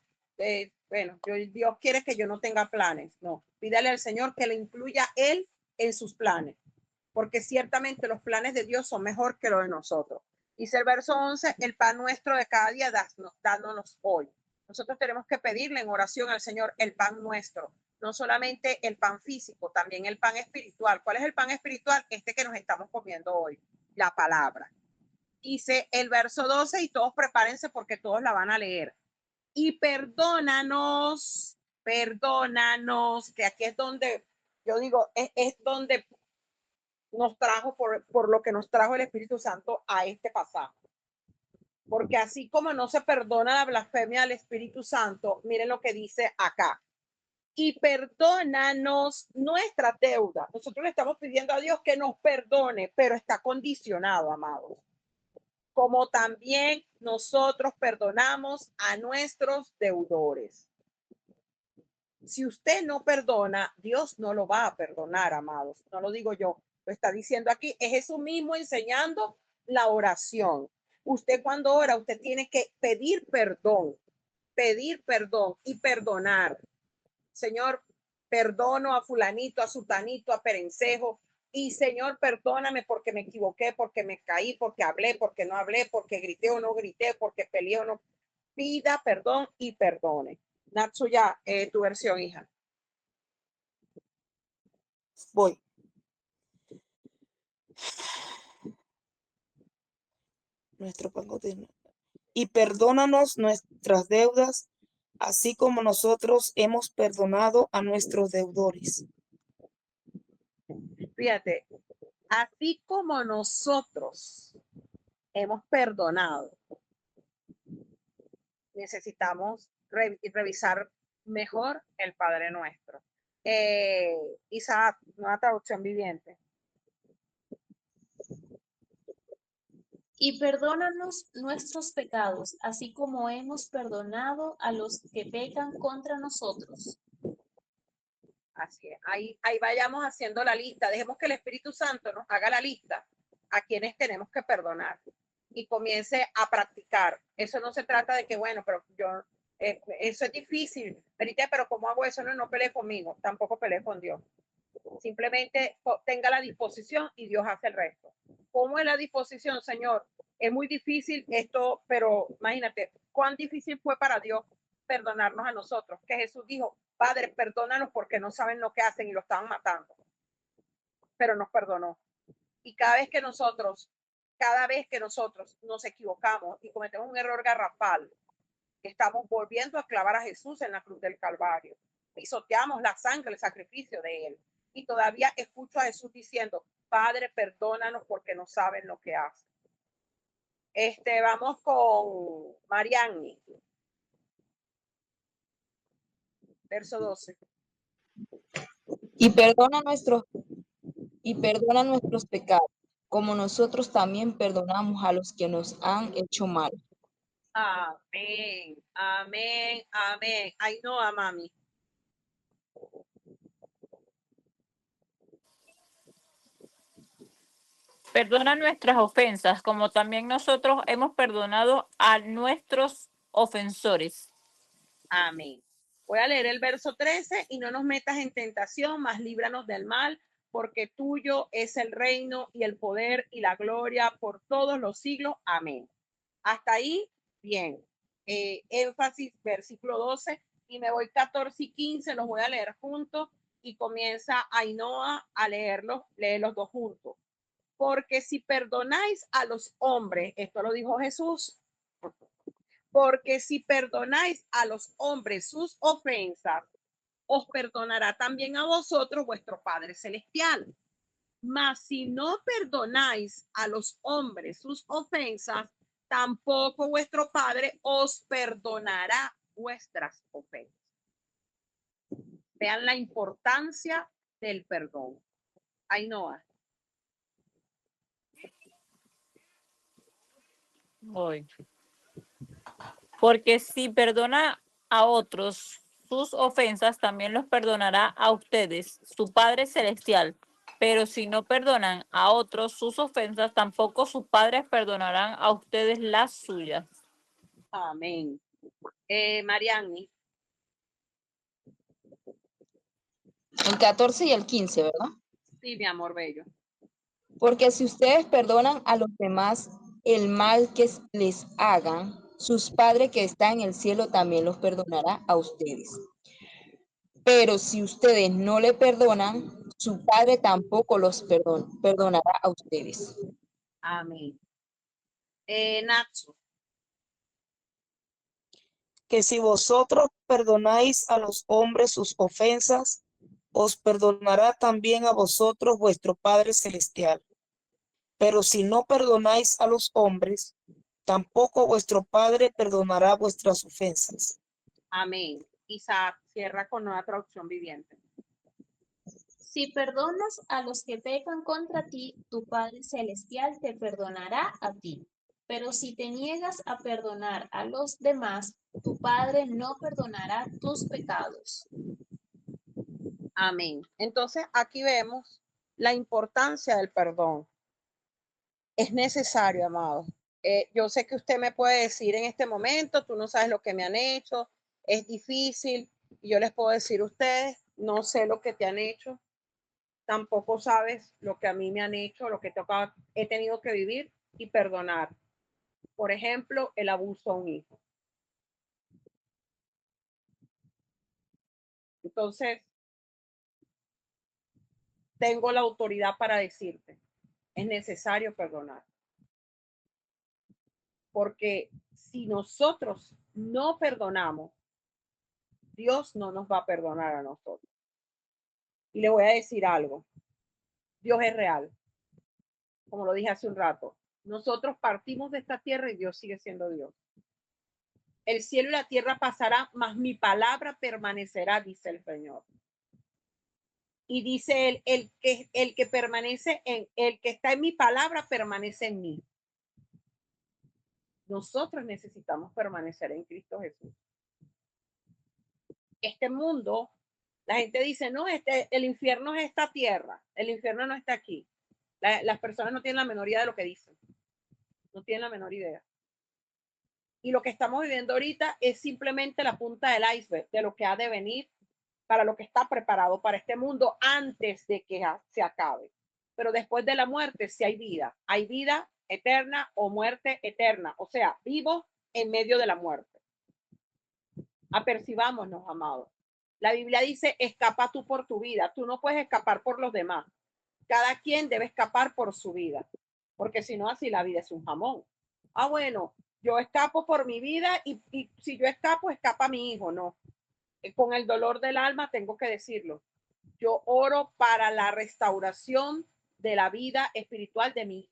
quiere que yo no tenga planes. No, pídale al Señor que le incluya Él en sus planes, porque ciertamente los planes de Dios son mejor que los de nosotros. Dice el verso 11, el pan nuestro de cada día dándonos hoy. Nosotros tenemos que pedirle en oración al Señor el pan nuestro, no solamente el pan físico, también el pan espiritual. ¿Cuál es el pan espiritual? Este que nos estamos comiendo hoy, la palabra. Dice el verso 12 y todos prepárense porque todos la van a leer. Y perdónanos, que aquí es donde, yo digo, es donde nos trajo, por lo que nos trajo el Espíritu Santo a este pasaje. Porque así como no se perdona la blasfemia del Espíritu Santo, miren lo que dice acá. Y perdónanos nuestra deuda. Nosotros le estamos pidiendo a Dios que nos perdone, pero está condicionado, amados. Como también nosotros perdonamos a nuestros deudores. Si usted no perdona, Dios no lo va a perdonar, amados. No lo digo yo, lo está diciendo aquí. Es eso mismo enseñando la oración. Usted cuando ora, usted tiene que pedir perdón y perdonar. Señor, perdono a fulanito, a sutanito, a perencejo. Y Señor, perdóname porque me equivoqué, porque me caí, porque hablé, porque no hablé, porque grité o no grité, porque peleé o no. Pida perdón y perdone. Natsuya, tu versión, hija. Voy. Nuestro pan cotidiano. Y perdónanos nuestras deudas, así como nosotros hemos perdonado a nuestros deudores. Fíjate, así como nosotros hemos perdonado, necesitamos revisar mejor el Padre Nuestro. Isaac, nueva traducción viviente. Y perdónanos nuestros pecados, así como hemos perdonado a los que pecan contra nosotros. Así es. Ahí vayamos haciendo la lista. Dejemos que el Espíritu Santo nos haga la lista a quienes tenemos que perdonar y comience a practicar. Eso no se trata de que, bueno, pero yo, eso es difícil. Pero ¿cómo hago eso? No peleé conmigo, tampoco peleé con Dios. Simplemente tenga la disposición y Dios hace el resto. ¿Cómo es la disposición, Señor? Es muy difícil esto, pero imagínate, cuán difícil fue para Dios perdonarnos a nosotros, que Jesús dijo, Padre, perdónanos porque no saben lo que hacen y lo estaban matando. Pero nos perdonó. Y cada vez que nosotros nos equivocamos y cometemos un error garrafal, estamos volviendo a clavar a Jesús en la cruz del Calvario. Pisoteamos la sangre, el sacrificio de Él. Y todavía escucho a Jesús diciendo, Padre, perdónanos porque no saben lo que hacen. Vamos con Marianni. Verso 12. Y perdona nuestros pecados, como nosotros también perdonamos a los que nos han hecho mal. Amén, amén, amén. Ay, no, mami. Perdona nuestras ofensas, como también nosotros hemos perdonado a nuestros ofensores. Amén. Voy a leer el verso 13, y no nos metas en tentación, mas líbranos del mal, porque tuyo es el reino y el poder y la gloria por todos los siglos. Amén. Hasta ahí, bien. Énfasis, versículo 12, y me voy 14 y 15, los voy a leer juntos, y comienza Ainhoa a leerlos, lee los dos juntos. Porque si perdonáis a los hombres, esto lo dijo Jesús, porque si perdonáis a los hombres sus ofensas, os perdonará también a vosotros vuestro Padre Celestial. Mas si no perdonáis a los hombres sus ofensas, tampoco vuestro Padre os perdonará vuestras ofensas. Vean la importancia del perdón. Ainhoa. Voy. Porque si perdona a otros sus ofensas, también los perdonará a ustedes, su Padre Celestial. Pero si no perdonan a otros sus ofensas, tampoco sus padres perdonarán a ustedes las suyas. Amén. Mariani. El 14 y el 15, ¿verdad? Sí, mi amor bello. Porque si ustedes perdonan a los demás el mal que les hagan, sus padres que están en el cielo también los perdonará a ustedes. Pero si ustedes no le perdonan, su Padre tampoco los perdonará a ustedes. Amén. Nacho. Que si vosotros perdonáis a los hombres sus ofensas, os perdonará también a vosotros vuestro Padre Celestial. Pero si no perdonáis a los hombres, tampoco vuestro Padre perdonará vuestras ofensas. Amén. Isaac cierra con Nueva Traducción Viviente. Si perdonas a los que pecan contra ti, tu Padre Celestial te perdonará a ti. Pero si te niegas a perdonar a los demás, tu Padre no perdonará tus pecados. Amén. Entonces, aquí vemos la importancia del perdón. Es necesario, amado. Yo sé que usted me puede decir en este momento, tú no sabes lo que me han hecho, es difícil. Y yo les puedo decir a ustedes, no sé lo que te han hecho, tampoco sabes lo que a mí me han hecho, lo que he tenido que vivir y perdonar. Por ejemplo, el abuso a un hijo. Entonces, tengo la autoridad para decirte, es necesario perdonar. Porque si nosotros no perdonamos, Dios no nos va a perdonar a nosotros. Y le voy a decir algo, Dios es real. Como lo dije hace un rato, nosotros partimos de esta tierra y Dios sigue siendo Dios. El cielo y la tierra pasará, mas mi palabra permanecerá, dice el Señor. Y dice él, el que permanece el que está en mi palabra permanece en mí. Nosotros necesitamos permanecer en Cristo Jesús. Este mundo, la gente dice, no, el infierno es esta tierra, el infierno no está aquí. Las personas no tienen la menor idea de lo que dicen. No tienen la menor idea. Y lo que estamos viviendo ahorita es simplemente la punta del iceberg de lo que ha de venir, para lo que está preparado para este mundo antes de que se acabe. Pero después de la muerte sí hay vida eterna o muerte eterna, o sea, vivo en medio de la muerte. Apercibámonos, amados. La Biblia dice, escapa tú por tu vida. Tú no puedes escapar por los demás. Cada quien debe escapar por su vida, porque si no, así la vida es un jamón. Bueno, yo escapo por mi vida y si yo escapo, escapa mi hijo. No, con el dolor del alma tengo que decirlo. Yo oro para la restauración de la vida espiritual de mí.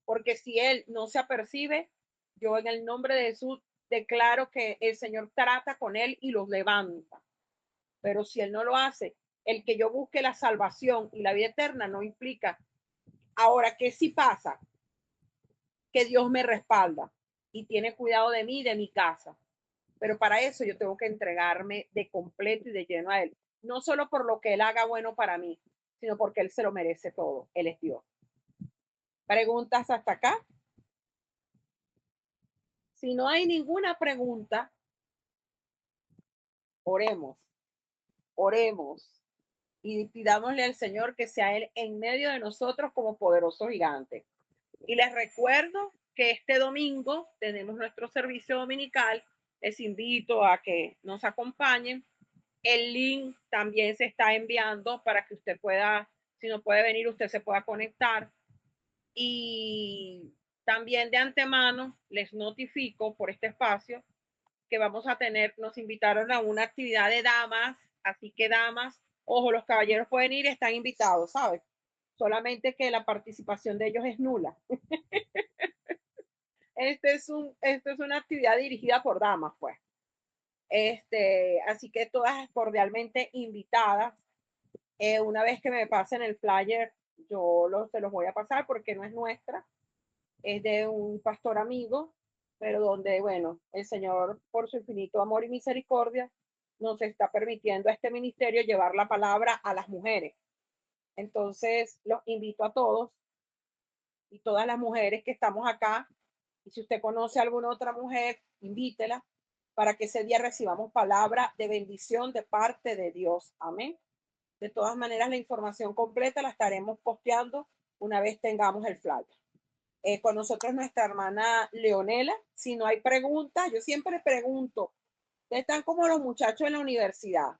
Porque si él no se apercibe, yo en el nombre de Jesús declaro que el Señor trata con él y los levanta. Pero si él no lo hace, el que yo busque la salvación y la vida eterna no implica. Ahora, ¿qué sí pasa? Que Dios me respalda y tiene cuidado de mí y de mi casa. Pero para eso yo tengo que entregarme de completo y de lleno a él. No solo por lo que él haga bueno para mí, sino porque él se lo merece todo. Él es Dios. ¿Preguntas hasta acá? Si no hay ninguna pregunta, oremos, oremos y pidámosle al Señor que sea Él en medio de nosotros como poderoso gigante. Y les recuerdo que este domingo tenemos nuestro servicio dominical. Les invito a que nos acompañen. El link también se está enviando para que usted pueda, si no puede venir, usted se pueda conectar. Y también de antemano les notifico por este espacio que vamos a tener, nos invitaron a una actividad de damas, así que damas, ojo, los caballeros pueden ir, están invitados, ¿sabes? Solamente que la participación de ellos es nula. Esto es una actividad dirigida por damas, pues. Así que todas cordialmente invitadas. Una vez que me pasen el flyer, se los voy a pasar porque no es nuestra, es de un pastor amigo, pero donde, bueno, el Señor, por su infinito amor y misericordia, nos está permitiendo a este ministerio llevar la palabra a las mujeres. Entonces, los invito a todos y todas las mujeres que estamos acá, y si usted conoce a alguna otra mujer, invítela para que ese día recibamos palabra de bendición de parte de Dios. Amén. De todas maneras, la información completa la estaremos posteando una vez tengamos el flyer. Con nosotros nuestra hermana Leonela. Si no hay preguntas, yo siempre pregunto. Ustedes están como los muchachos en la universidad,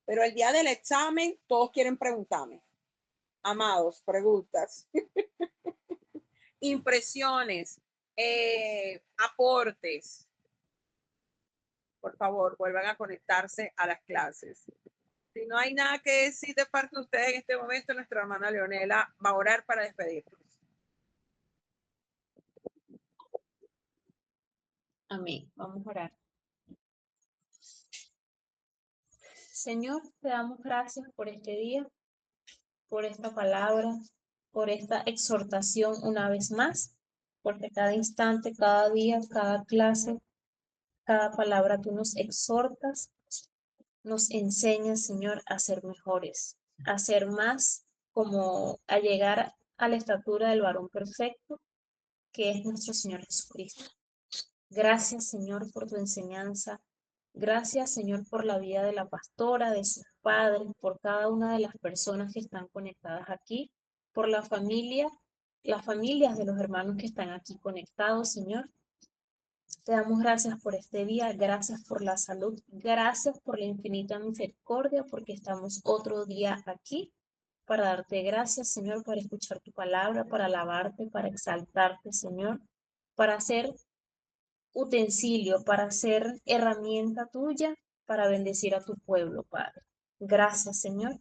pero el día del examen todos quieren preguntarme. Amados, preguntas. Impresiones, aportes. Por favor, vuelvan a conectarse a las clases. Si no hay nada que decir de parte de ustedes en este momento, nuestra hermana Leonela va a orar para despedirnos. Amén. Vamos a orar. Señor, te damos gracias por este día, por esta palabra, por esta exhortación una vez más, porque cada instante, cada día, cada clase, cada palabra tú nos exhortas, nos enseñas, Señor, a ser mejores, a ser más como a llegar a la estatura del varón perfecto, que es nuestro Señor Jesucristo. Gracias, Señor, por tu enseñanza. Gracias, Señor, por la vida de la pastora, de sus padres, por cada una de las personas que están conectadas aquí, por la familia, las familias de los hermanos que están aquí conectados, Señor. Te damos gracias por este día, gracias por la salud, gracias por la infinita misericordia, porque estamos otro día aquí para darte gracias, Señor, para escuchar tu palabra, para alabarte, para exaltarte, Señor, para ser utensilio, para ser herramienta tuya, para bendecir a tu pueblo, Padre. Gracias, Señor.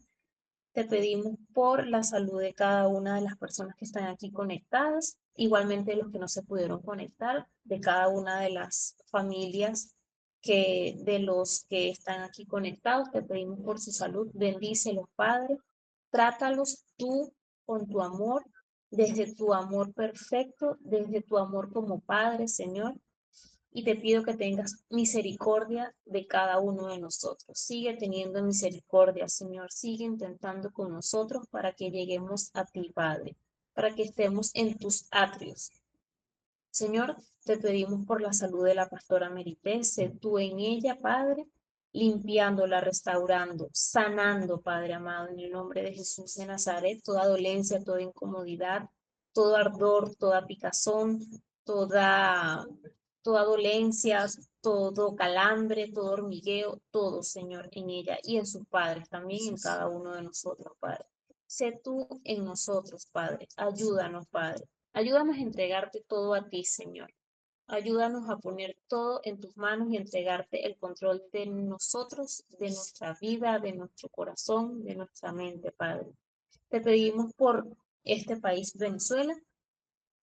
Te pedimos por la salud de cada una de las personas que están aquí conectadas, igualmente los que no se pudieron conectar, de cada una de las familias de los que están aquí conectados. Te pedimos por su salud. Bendícelos, Padre. Trátalos tú con tu amor, desde tu amor perfecto, desde tu amor como Padre, Señor. Y te pido que tengas misericordia de cada uno de nosotros. Sigue teniendo misericordia, Señor. Sigue intentando con nosotros para que lleguemos a ti, Padre, para que estemos en tus atrios. Señor, te pedimos por la salud de la pastora Merité. Sé tú en ella, Padre, limpiándola, restaurando, sanando, Padre amado, en el nombre de Jesús de Nazaret, toda dolencia, toda incomodidad, todo ardor, toda picazón, toda dolencia, todo calambre, todo hormigueo, todo, Señor, en ella y en sus padres, también en cada uno de nosotros, Padre. Sé tú en nosotros, Padre. Ayúdanos, Padre. Ayúdanos a entregarte todo a ti, Señor. Ayúdanos a poner todo en tus manos y entregarte el control de nosotros, de nuestra vida, de nuestro corazón, de nuestra mente, Padre. Te pedimos por este país, Venezuela.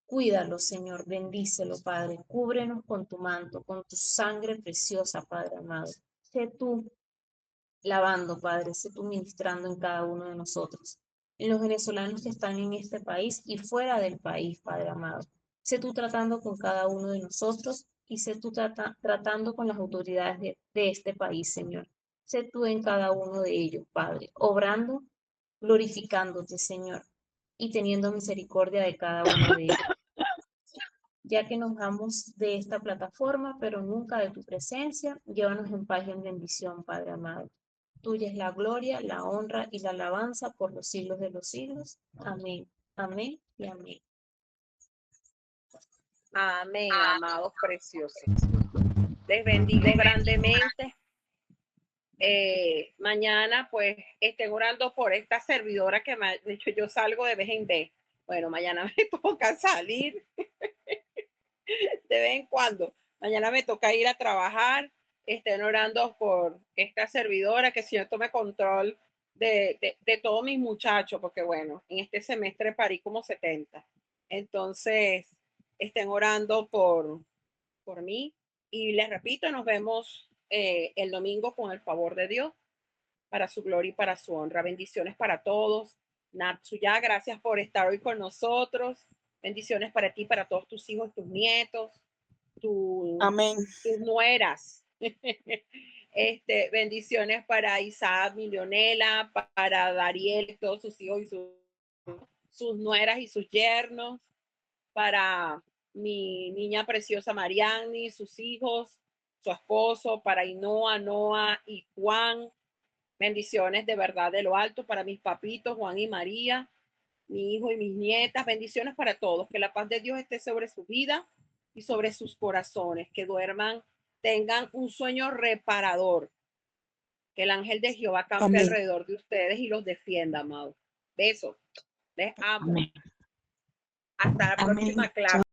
Cuídalo, Señor, bendícelo, Padre. Cúbrenos con tu manto, con tu sangre preciosa, Padre amado. Sé tú lavando, Padre, sé tú ministrando en cada uno de nosotros, en los venezolanos que están en este país y fuera del país, Padre amado. Sé tú tratando con cada uno de nosotros y sé tú tratando con las autoridades de este país, Señor. Sé tú en cada uno de ellos, Padre, obrando, glorificándote, Señor, y teniendo misericordia de cada uno de ellos. ya que nos vamos de esta plataforma, pero nunca de tu presencia. Llévanos en paz y en bendición, Padre amado. Tuya es la gloria, la honra y la alabanza por los siglos de los siglos. Amén, amén y amén. Amén, amados preciosos. Les bendigo grandemente. Mañana pues estén orando por esta servidora que de hecho yo salgo de vez en vez. Bueno, mañana me toca salir de vez en cuando. Mañana me toca ir a trabajar. Estén orando por esta servidora, que el Señor tome control de todos mis muchachos, porque bueno, en este semestre parí como 70. Entonces, estén orando por mí. Y les repito, nos vemos el domingo con el favor de Dios, para su gloria y para su honra. Bendiciones para todos. Natsuya, gracias por estar hoy con nosotros. Bendiciones para ti, para todos tus hijos, tus nietos, Amén. tus nueras. Bendiciones para Isaac, Milionela, para Dariel, todos sus hijos y sus nueras y sus yernos, para mi niña preciosa Mariani, sus hijos, su esposo, para Inoa, Noa y Juan. Bendiciones de verdad de lo alto para mis papitos, Juan y María, mi hijo y mis nietas. Bendiciones para todos. Que la paz de Dios esté sobre su vida y sobre sus corazones. Que duerman, tengan un sueño reparador. Que el ángel de Jehová campe Amén. alrededor de ustedes y los defienda, amados. Besos. Les amo. Amén. Hasta la próxima clase.